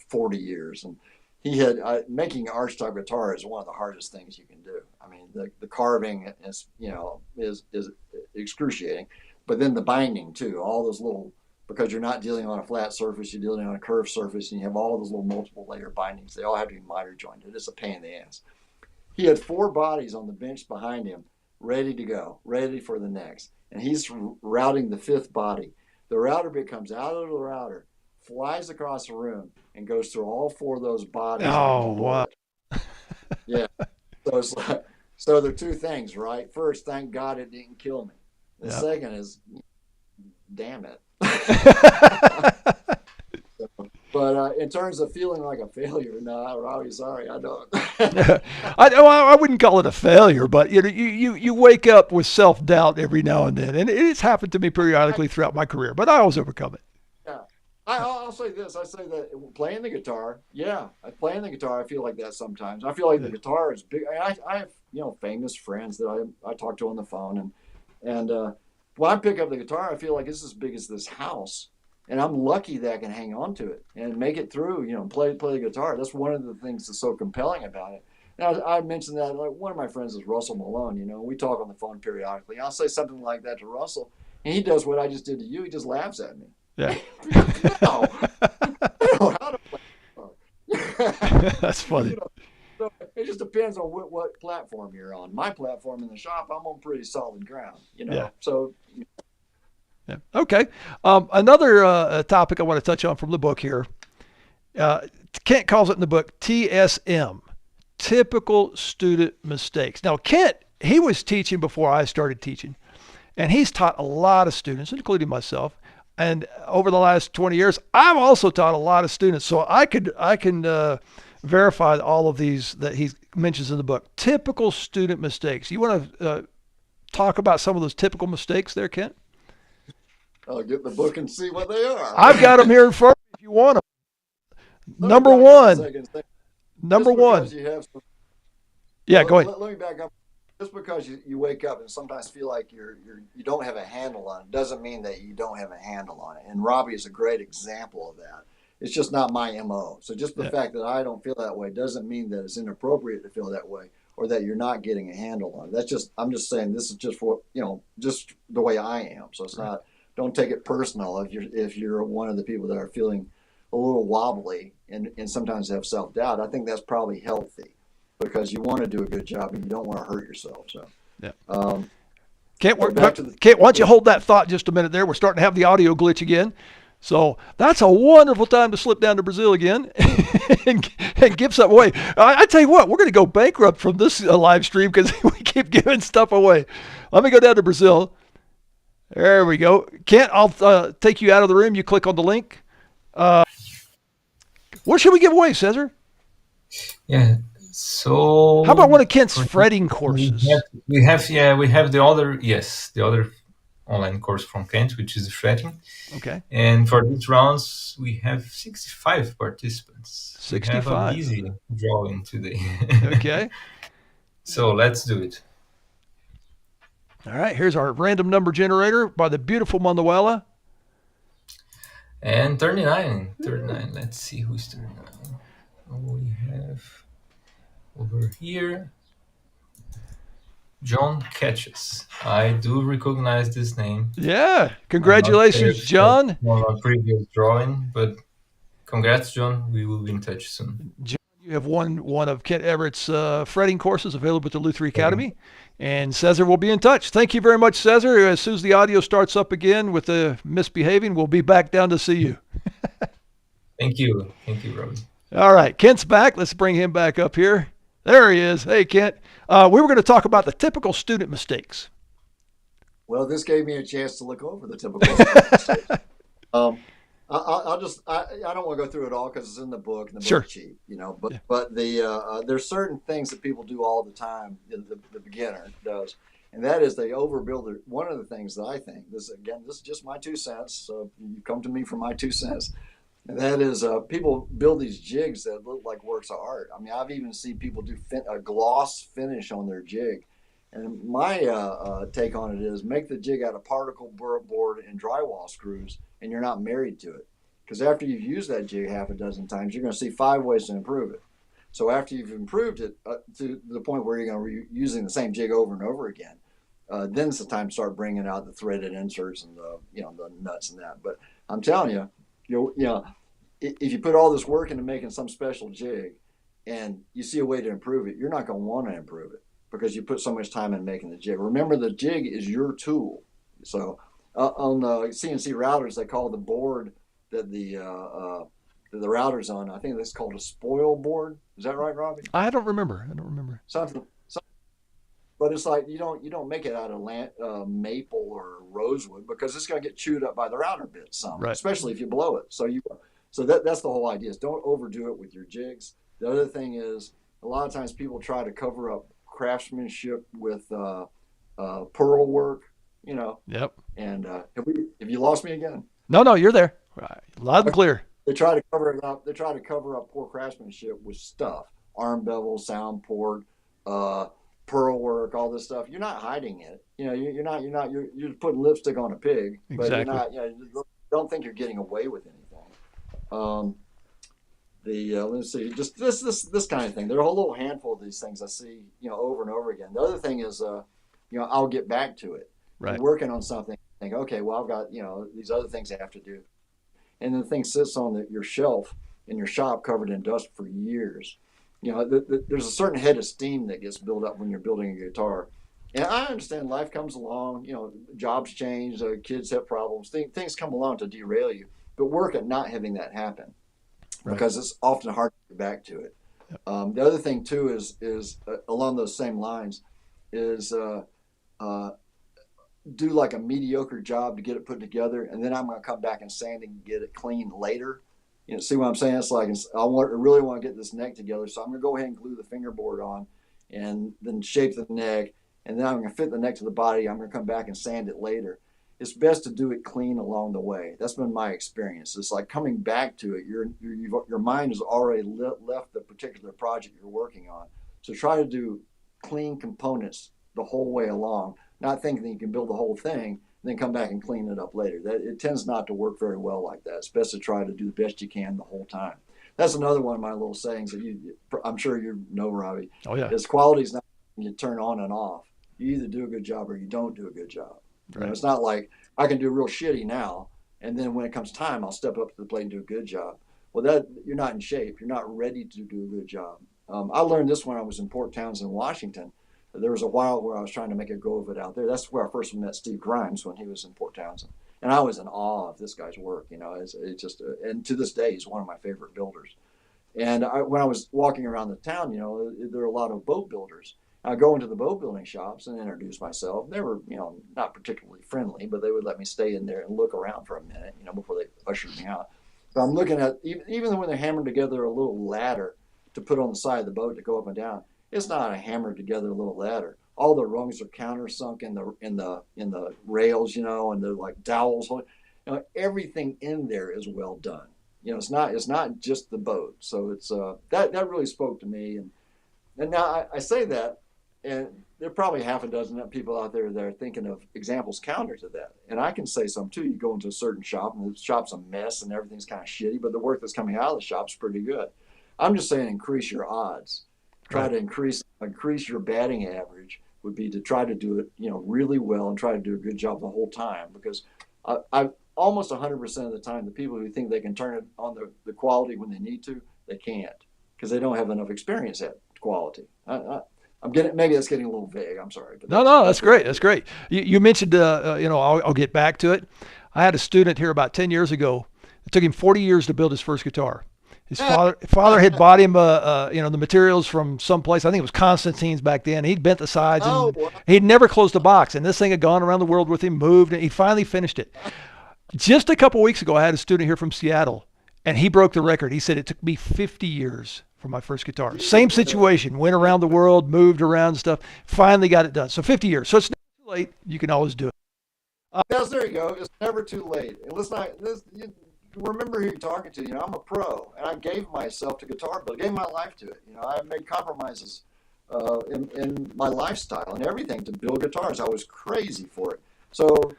40 years, and he had making an arch-top guitar is one of the hardest things you can do. I mean, the carving is is excruciating, but then the binding too. All those little, because you're not dealing on a flat surface, you're dealing on a curved surface, and you have all those little multiple layer bindings. They all have to be miter jointed. It's a pain in the ass. He had 4 bodies on the bench behind him, ready to go, ready for the next, and he's routing the 5th body. The router bit comes out of the router, flies across the room, and goes through all 4 of those bodies. Oh wow. Yeah. So it's like, so there are 2 things, right? First, thank God it didn't kill me. The second is, damn it. But in terms of feeling like a failure, no, I'm really sorry, I don't. I wouldn't call it a failure, but you wake up with self-doubt every now and then, and it's happened to me periodically throughout my career, but I always overcome it. Yeah, I'll say this. I say that playing the guitar, I feel like that sometimes. I feel like the guitar is big. I have famous friends that I talk to on the phone, and when I pick up the guitar, I feel like it's as big as this house. And I'm lucky that I can hang on to it and make it through, play the guitar. That's one of the things that's so compelling about it. And I mentioned that, like, one of my friends is Russell Malone. We talk on the phone periodically. I'll say something like that to Russell, and he does what I just did to you. He just laughs at me. Yeah. No, I don't know how to play. That's funny. So it just depends on what platform you're on. My platform in the shop, I'm on pretty solid ground. Yeah. So. Yeah. Okay. Another topic I want to touch on from the book here. Kent calls it in the book TSM, typical student mistakes. Now, Kent, he was teaching before I started teaching, and he's taught a lot of students, including myself. And over the last 20 years, I've also taught a lot of students. So I can verify all of these that he mentions in the book. Typical student mistakes. You want to talk about some of those typical mistakes there, Kent? I'll get the book and see what they are. I've got them here in front of me if you want them. Number one. Number one. Yeah, go ahead. Let me back up. Just because you wake up and sometimes feel like you don't have a handle on it doesn't mean that you don't have a handle on it. And Robbie is a great example of that. It's just not my MO. So just the fact that I don't feel that way doesn't mean that it's inappropriate to feel that way or that you're not getting a handle on it. I'm just saying this is just for, just the way I am. So it's not, don't take it personal if you're one of the people that are feeling a little wobbly and sometimes have self-doubt. I think that's probably healthy, because you want to do a good job and you don't want to hurt yourself. So, yeah. Kent, why don't you hold that thought just a minute there? We're starting to have the audio glitch again. So that's a wonderful time to slip down to Brazil again and give something away. I tell you what, we're going to go bankrupt from this live stream because we keep giving stuff away. Let me go down to Brazil. There we go. Kent, I'll take you out of the room. You click on the link. What should we give away, Cesar? Yeah. So how about one of Kent's fretting courses? We have the other online course from Kent, which is fretting. Okay. And for these rounds, we have 65 participants. 65. We have a busy drawing today. Okay. So let's do it. All right. Here's our random number generator by the beautiful Manuela. And 39. Let's see who's 39. We have over here John Catches. I do recognize this name. Yeah. Congratulations, John. On our previous drawing, but congrats, John. We will be in touch soon. John, you have one of Kent Everett's fretting courses available at the Luthier Academy. And Cesar will be in touch. Thank you very much, Cesar. As soon as the audio starts up again with the misbehaving, we'll be back down to see you. Thank you. Thank you, Robbie. All right. Kent's back. Let's bring him back up here. There he is. Hey, Kent. We were going to talk about the typical student mistakes. Well, this gave me a chance to look over the typical student mistakes. I don't want to go through it all because it's in the book and the book's cheap, but there's certain things that people do all the time, the beginner does, and that is they overbuild it. One of the things that I think, this is just my 2 cents, so you come to me for my 2 cents, and that is people build these jigs that look like works of art. I mean, I've even seen people do a gloss finish on their jig. And my take on it is make the jig out of particle board and drywall screws, and you're not married to it. Because after you've used that jig half a dozen times, you're going to see 5 ways to improve it. So after you've improved it to the point where you're going to be using the same jig over and over again, then it's the time to start bringing out the threaded inserts and the nuts and that. But I'm telling you, if you put all this work into making some special jig, and you see a way to improve it, you're not going to want to improve it, because you put so much time in making the jig. Remember, the jig is your tool. So on the CNC routers, they call the board that the router's on, I think that's called a spoil board. Is that right, Robbie? I don't remember. Something. But it's like you don't make it out of maple or rosewood, because it's going to get chewed up by the router bits right. Especially if you blow it. So that's the whole idea, is don't overdo it with your jigs. The other thing is, a lot of times people try to cover up craftsmanship with pearl work, Yep. And have you lost me again? No, you're there. Loud and clear. They try to cover it up. They try to cover up poor craftsmanship with stuff: arm bevel, sound port, pearl work, all this stuff. You're not hiding it. You're putting lipstick on a pig, but exactly. You're not. You don't think you're getting away with anything. Let's see, just this kind of thing. There are a whole little handful of these things I see, over and over again. The other thing is, I'll get back to it. Right. I'm working on something. Think, okay, well, I've got these other things I have to do, and the thing sits on your shelf in your shop covered in dust for years. There's a certain head of steam that gets built up when you're building a guitar, And I understand life comes along, jobs change, kids have problems, things come along to derail you. But work at not having that happen Right. because it's often hard to get back to it. The other thing too is along those same lines is uh, do like a mediocre job to get it put together, and then I'm going to come back and sand and get it clean later. See what I'm saying? It's like I really want to get this neck together, so I'm going to go ahead and glue the fingerboard on, and then shape the neck, and then I'm going to fit the neck to the body. I'm going to come back and sand it later. It's best to do it clean along the way. That's been my experience. It's like coming back to it. Your mind has already left the particular project you're working on, so try to do clean components the whole way along, not thinking that you can build the whole thing, then come back and clean it up later. That it tends not to work very well like that. It's best to try to do the best you can the whole time. That's another one of my little sayings that I'm sure you know, Robbie. Oh yeah. Is quality is not you turn on and off. You either do a good job or you don't do a good job. Right. It's not like I can do real shitty now, and then when it comes time, I'll step up to the plate and do a good job. Well, that you're not in shape. You're not ready to do a good job. I learned this when I was in Port Townsend, Washington. There was a while where I was trying to make a go of it out there. That's where I first met Steve Grimes when he was in Port Townsend, and I was in awe of this guy's work. It's just, and to this day, he's one of my favorite builders. And when I was walking around the town, there are a lot of boat builders. I go into the boat building shops and introduce myself. They were, not particularly friendly, but they would let me stay in there and look around for a minute, before they ushered me out. So I'm looking at, even when they're hammering together a little ladder to put on the side of the boat to go up and down, it's not a hammered together little ladder. All the rungs are countersunk in the rails, and they're like dowels. Everything in there is well done. It's not just the boat. So it's that really spoke to me. And now I say that, and there are probably half a dozen people out there that are thinking of examples counter to that. And I can say some too. You go into a certain shop and the shop's a mess and everything's kind of shitty, but the work that's coming out of the shop's pretty good. I'm just saying increase your odds. Try to increase your batting average would be to try to do it, really well and try to do a good job the whole time. Because I almost 100% of the time, the people who think they can turn it on the quality when they need to, they can't because they don't have enough experience at quality. I'm getting, maybe that's getting a little vague. I'm sorry. But No, that's great. That's great. You mentioned, I'll get back to it. I had a student here about 10 years ago. It took him 40 years to build his first guitar. His father had bought him, the materials from someplace. I think it was Constantine's back then. He'd bent the sides, and he'd never closed the box. And this thing had gone around the world with him, moved, and he finally finished it. Just a couple weeks ago, I had a student here from Seattle, and he broke the record. He said it took me 50 years for my first guitar. Same situation. Went around the world, moved around stuff. Finally got it done. So 50 years. So it's never too late. You can always do it. Yes, there you go. It's never too late. And remember who you're talking to. I'm a pro, and I gave myself to guitar building, gave my life to it. I made compromises in my lifestyle and everything to build guitars. I was crazy for it. So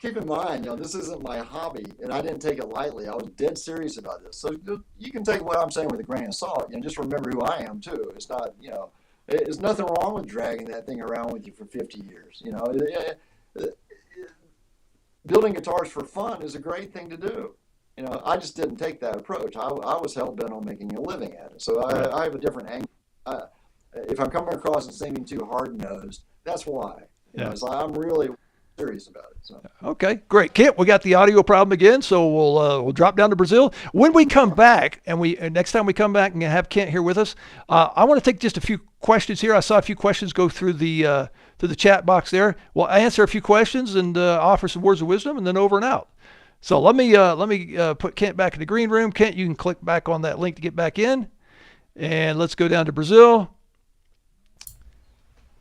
keep in mind, this isn't my hobby, and I didn't take it lightly. I was dead serious about this. So you can take what I'm saying with a grain of salt. Just remember who I am too. It's not, there's nothing wrong with dragging that thing around with you for 50 years. Building guitars for fun is a great thing to do. I just didn't take that approach. I was hell bent on making a living at it. So I have a different angle. If I'm coming across and seeming too hard nosed, that's why. It's like I'm really serious about it. So. Okay, great. Kent, we got the audio problem again, so we'll drop down to Brazil. When we come back, and next time we come back and have Kent here with us, I want to take just a few questions here. I saw a few questions go through the chat box there. We'll answer a few questions and offer some words of wisdom, and then over and out. So let me put Kent back in the green room. Kent, you can click back on that link to get back in, and let's go down to Brazil.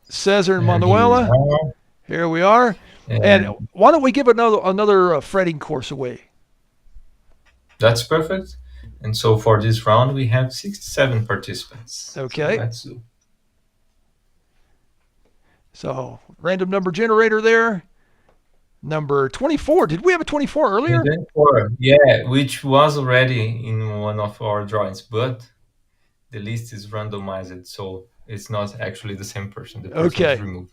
Cesar and Manuela. Here we are. And why don't we give another fretting course away? That's perfect. And so for this round, we have 67 participants. Okay. So let's do. So random number generator there. Number 24. Did we have a 24 earlier? 24, yeah, which was already in one of our drawings, but the list is randomized, so it's not actually the same person. The person is removed.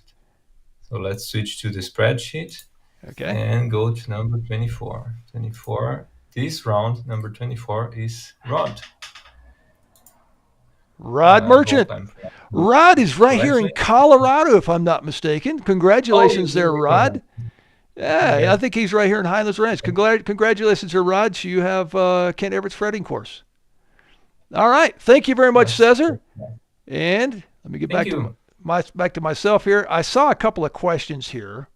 So let's switch to the spreadsheet. Okay. And go to number 24. 24. This round, number 24 is Rod. Rod Merchant. Rod is right here in Colorado, if I'm not mistaken. Congratulations there, Rod. Yeah, I think he's right here in Highlands Ranch. Congratulations there, Rod. So you have Kent Everett's fretting course. All right. Thank you very much, Cesar. And let me get back to myself here. I saw a couple of questions here.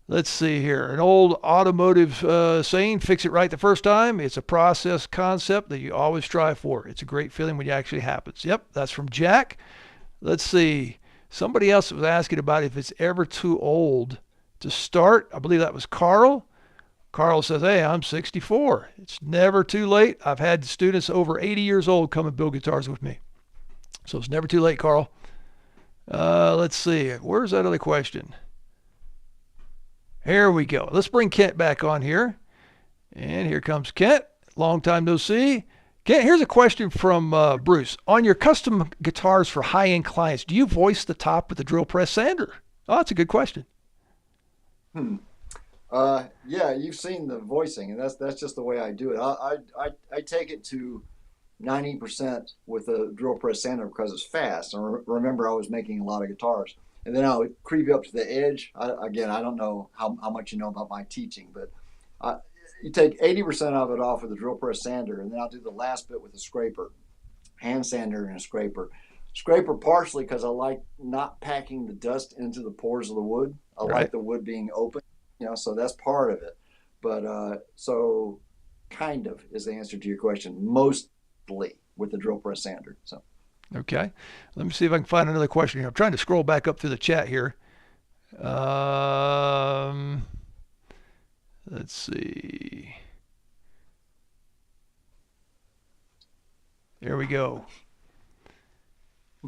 Let's see here. An old automotive saying, fix it right the first time. It's a process concept that you always strive for. It's a great feeling when it actually happens. Yep, that's from Jack. Let's see. Somebody else was asking about if it's ever too old to start. I believe that was Carl. Carl says, hey, I'm 64. It's never too late. I've had students over 80 years old come and build guitars with me. So it's never too late, Carl. Let's see. Where's that other question? Here we go. Let's bring Kent back on here. And here comes Kent. Long time no see. Kent, here's a question from Bruce. On your custom guitars for high-end clients, do you voice the top with the drill press sander? Oh, that's a good question. Yeah, you've seen the voicing, and that's just the way I do it. I take it to 90% with a drill press sander because it's fast. And remember, I was making a lot of guitars. And then I'll creep up to the edge. I don't know how much you know about my teaching, but you take 80% of it off with a drill press sander, and then I'll do the last bit with a scraper, hand sander and a scraper. Scraper partially because I like not packing the dust into the pores of the wood. I like the wood being open, so that's part of it. But so kind of is the answer to your question, mostly with the drill press sander. So. Okay. Let me see if I can find another question here. I'm trying to scroll back up through the chat here. Let's see. There we go.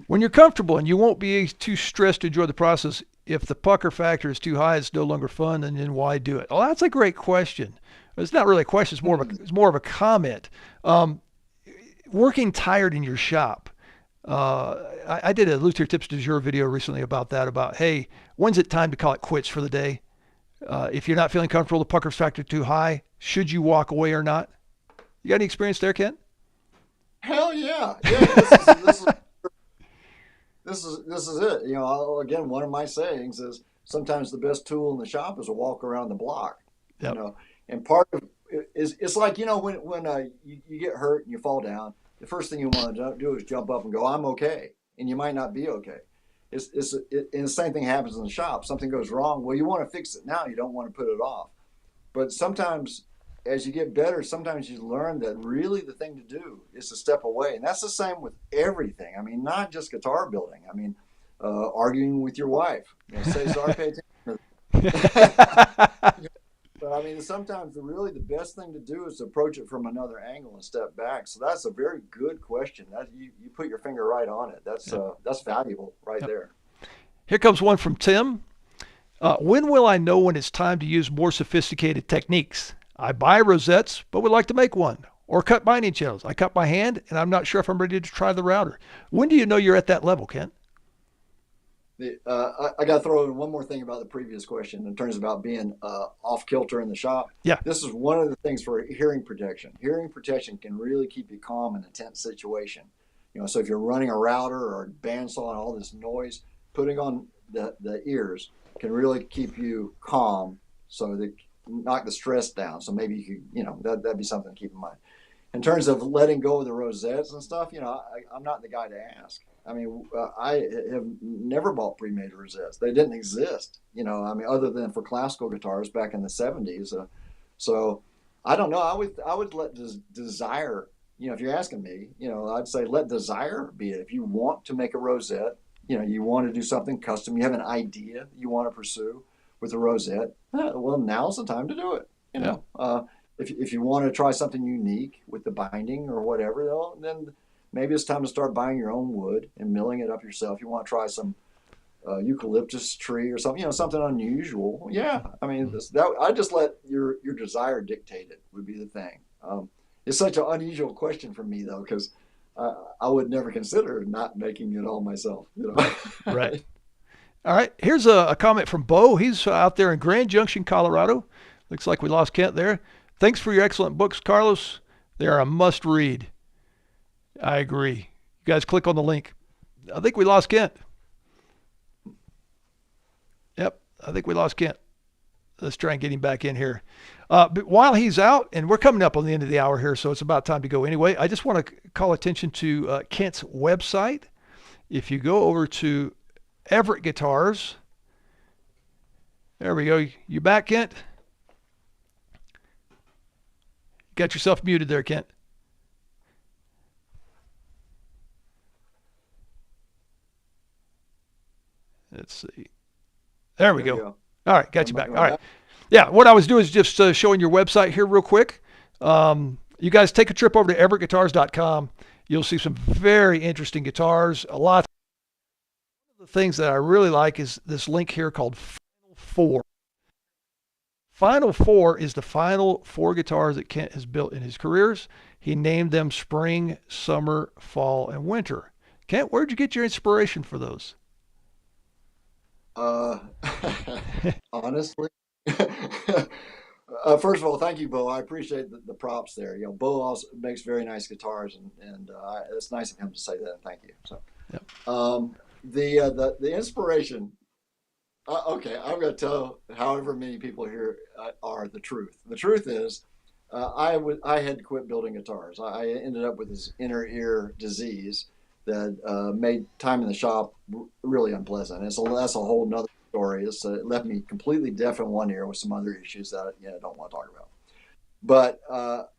When you're comfortable and you won't be too stressed to enjoy the process, if the pucker factor is too high, it's no longer fun, and then why do it? Oh, that's a great question. It's not really a question. It's more of a comment. Working tired in your shop. I did a Luthier Tips du Jour video recently about, hey, when's it time to call it quits for the day? If you're not feeling comfortable, the pucker factor too high, should you walk away or not? You got any experience there, Ken? Hell yeah. This is it. Again, one of my sayings is sometimes the best tool in the shop is a walk around the block. Yep. And part of it is, it's like, when you get hurt and you fall down, the first thing you want to do is jump up and go, I'm okay. And you might not be okay. And the same thing happens in the shop. Something goes wrong. Well, you want to fix it now. You don't want to put it off. But sometimes as you get better, sometimes you learn that really the thing to do is to step away. And that's the same with everything. I mean, not just guitar building. I mean, arguing with your wife. Say sorry, pay attention. I mean, sometimes really the best thing to do is to approach it from another angle and step back. So that's a very good question. That you put your finger right on it. That's valuable right there. Here comes one from Tim. When will I know when it's time to use more sophisticated techniques? I buy rosettes, but would like to make one. Or cut binding channels. I cut by hand, and I'm not sure if I'm ready to try the router. When do you know you're at that level, Ken? I got to throw in one more thing about the previous question in terms about being off kilter in the shop. Yeah. This is one of the things for hearing protection. Hearing protection can really keep you calm in a tense situation. So if you're running a router or a bandsaw and all this noise, putting on the ears can really keep you calm, so that knock the stress down. So maybe you could, that'd be something to keep in mind. In terms of letting go of the rosettes and stuff, I'm not the guy to ask. I mean, I have never bought pre-made rosettes. They didn't exist, other than for classical guitars back in the 70s. So I don't know. I would let desire, if you're asking me, I'd say let desire be it. If you want to make a rosette, you want to do something custom, you have an idea you want to pursue with a rosette, well, now's the time to do it. If you want to try something unique with the binding or whatever, then maybe it's time to start buying your own wood and milling it up yourself. You want to try some eucalyptus tree or something, something unusual. Yeah, I mean, I just let your desire dictate it would be the thing. It's such an unusual question for me though, because I would never consider not making it all myself. Right. All right. Here's a comment from Bo. He's out there in Grand Junction, Colorado. Looks like we lost Kent there. Thanks for your excellent books, Carlos. They are a must read. I agree. You guys click on the link. I think we lost Kent. Yep, I think we lost Kent. Let's try and get him back in here. But while he's out, and we're coming up on the end of the hour here, so it's about time to go anyway, I just want to call attention to Kent's website. If you go over to Everett Guitars, there we go. You back, Kent? Got yourself muted there, Kent. Let's see. There we go. All right, got you back. All right. Yeah, what I was doing is just showing your website here real quick. You guys take a trip over to everettguitars.com. You'll see some very interesting guitars. A lot. One of the things that I really like is this link here called Final Four. Final Four is the final 4 guitars that Kent has built in his careers. He named them spring, summer, fall, and winter. Kent, where'd you get your inspiration for those? Honestly, first of all, thank you, Bo. I appreciate the props there. You know, Bo also makes very nice guitars, and it's nice of him to say that. Thank you. So, Yep. The inspiration. Okay, I'm going to tell however many people here are the truth. The truth is, I had to quit building guitars. I ended up with this inner ear disease that made time in the shop really unpleasant. And so that's a whole nother story. It left me completely deaf in one ear with some other issues that I don't want to talk about. But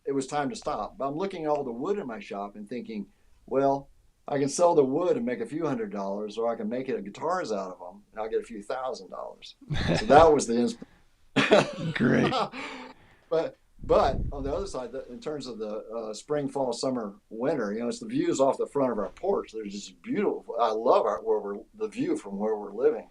it was time to stop. But I'm looking at all the wood in my shop and thinking, well, I can sell the wood and make a few $100s, or I can make it guitars out of them and I'll get a few $1,000s. So that was the inspiration. Great. But on the other side, in terms of the spring, fall, summer, winter, it's the views off the front of our porch. They're just beautiful. I love the view from where we're living,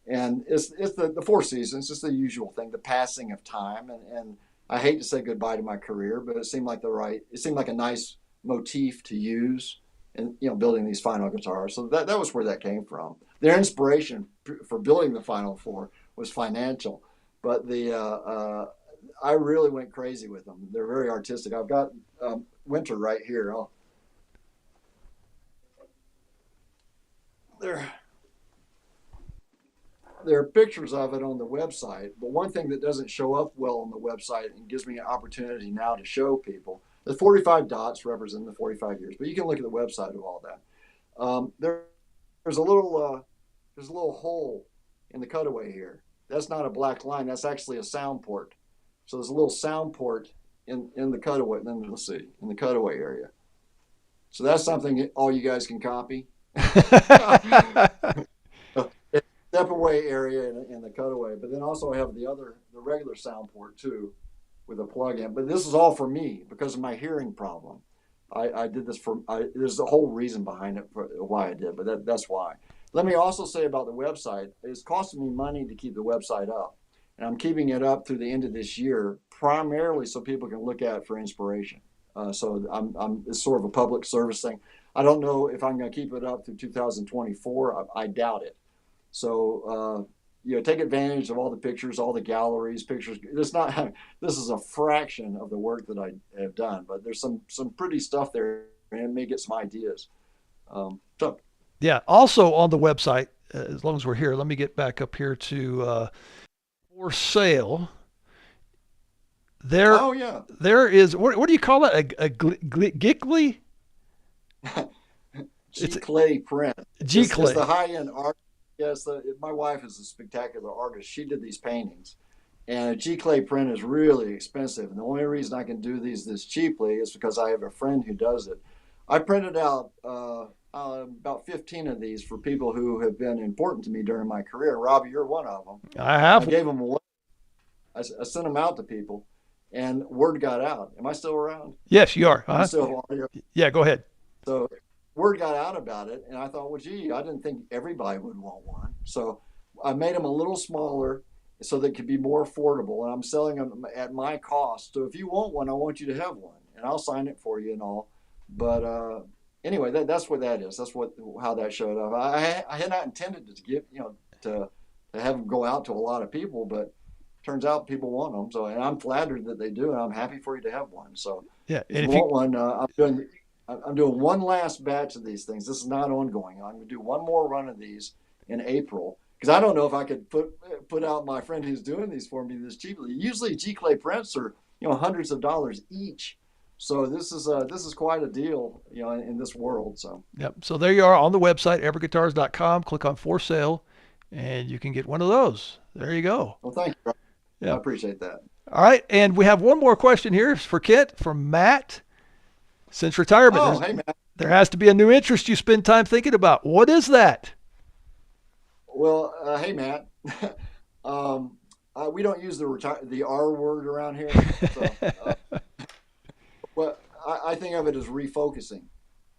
and it's the 4 seasons. It's the usual thing, the passing of time, and I hate to say goodbye to my career, but it seemed like a nice motif to use, and building these final guitars. So that was where that came from. Their inspiration for building the Final Four was financial, but I really went crazy with them. They're very artistic. I've got winter right here. There are pictures of it on the website, but one thing that doesn't show up well on the website and gives me an opportunity now to show people, the 45 dots represent the 45 years, but you can look at the website of all that. There's a little hole in the cutaway here. That's not a black line. That's actually a sound port. So there's a little sound port in the cutaway. Then let's see, in the cutaway area. So that's something all you guys can copy. Step away area in the cutaway, but then also I have the regular sound port too, with a plug-in. But this is all for me because of my hearing problem. I did this there's a whole reason behind it for why I did, but that's why. Let me also say about the website, it's costing me money to keep the website up. And I'm keeping it up through the end of this year, primarily so people can look at it for inspiration. So it's sort of a public service thing. I don't know if I'm going to keep it up through 2024. I doubt it. So take advantage of all the pictures, all the galleries, pictures. This is a fraction of the work that I have done, but there's some pretty stuff there, and it may get some ideas. Yeah. Also on the website, as long as we're here, let me get back up here to for sale. There. Oh yeah. There is what do you call it? A giggly? G-clay print. G-clay. It's the high-end art. Yes, my wife is a spectacular artist. She did these paintings, and a G-clay print is really expensive. And the only reason I can do these this cheaply is because I have a friend who does it. I printed out about 15 of these for people who have been important to me during my career. Robbie, you're one of them. I have. I gave them away. I sent them out to people, and word got out. Am I still around? Yes, you are. Yeah, go ahead. So word got out about it, and I thought, well, gee, I didn't think everybody would want one. So I made them a little smaller so they could be more affordable, and I'm selling them at my cost. So if you want one, I want you to have one, and I'll sign it for you and all. But anyway, that's what that is. That's how that showed up. I had not intended to give, to have them go out to a lot of people, but turns out people want them. So, and I'm flattered that they do, and I'm happy for you to have one. So, yeah, if you want one, I'm doing one last batch of these things. This is not ongoing. I'm going to do one more run of these in April because I don't know if I could put out my friend who's doing these for me this cheaply. Usually G-Clay prints are, hundreds of dollars each. So this is quite a deal, in this world. So yep. So there you are on the website, everettguitars.com. Click on for sale, and you can get one of those. There you go. Well, thank you. Yep. I appreciate that. All right, and we have one more question here for Kent from Matt. Since retirement, hey, Matt. There has to be a new interest you spend time thinking about. What is that? Well, hey, Matt. We don't use the R word around here. So, but I think of it as refocusing.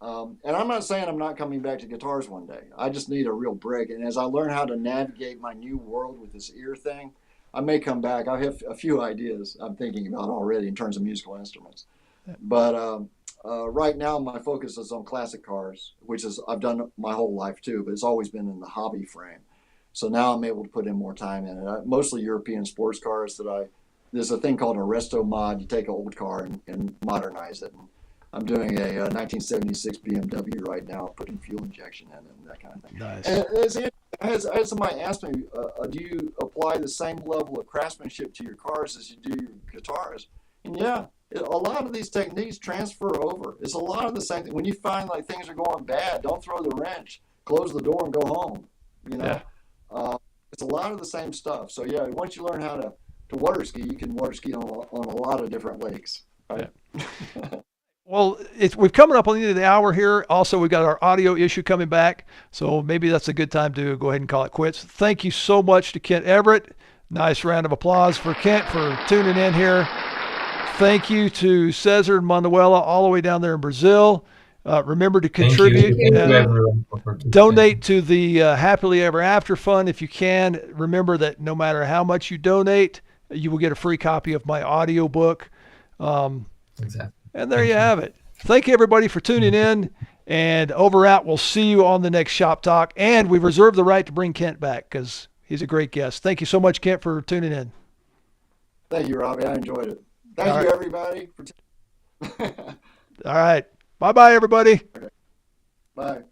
And I'm not saying I'm not coming back to guitars one day. I just need a real break. And as I learn how to navigate my new world with this ear thing, I may come back. I have a few ideas I'm thinking about already in terms of musical instruments. But right now, my focus is on classic cars, which is I've done my whole life too, but it's always been in the hobby frame. So now I'm able to put in more time in it. Mostly European sports cars there's a thing called a resto mod. You take an old car and modernize it. And I'm doing a 1976 BMW right now, putting fuel injection in it and that kind of thing. Nice. And as somebody asked me, do you apply the same level of craftsmanship to your cars as you do your guitars? And yeah, a lot of these techniques transfer over. It's a lot of the same thing. When you find like things are going bad, don't throw the wrench. Close the door and go home. Yeah. It's a lot of the same stuff. So yeah, once you learn how to water ski, you can water ski on a lot of different lakes. Right? Yeah. Well, we're coming up on the end of the hour here. Also, we've got our audio issue coming back, so maybe that's a good time to go ahead and call it quits. Thank you so much to Kent Everett. Nice round of applause for Kent for tuning in here. Thank you to Cesar and Manuela all the way down there in Brazil. Remember to contribute. Donate to the Happily Ever After Fund if you can. Remember that no matter how much you donate, you will get a free copy of my audio book. Exactly. And there you have it. Thank you, everybody, for tuning in. And over out, we'll see you on the next Shop Talk. And we reserve the right to bring Kent back because he's a great guest. Thank you so much, Kent, for tuning in. Thank you, Robbie. I enjoyed it. Thank you, everybody. All right. Bye-bye, everybody. Okay. Bye.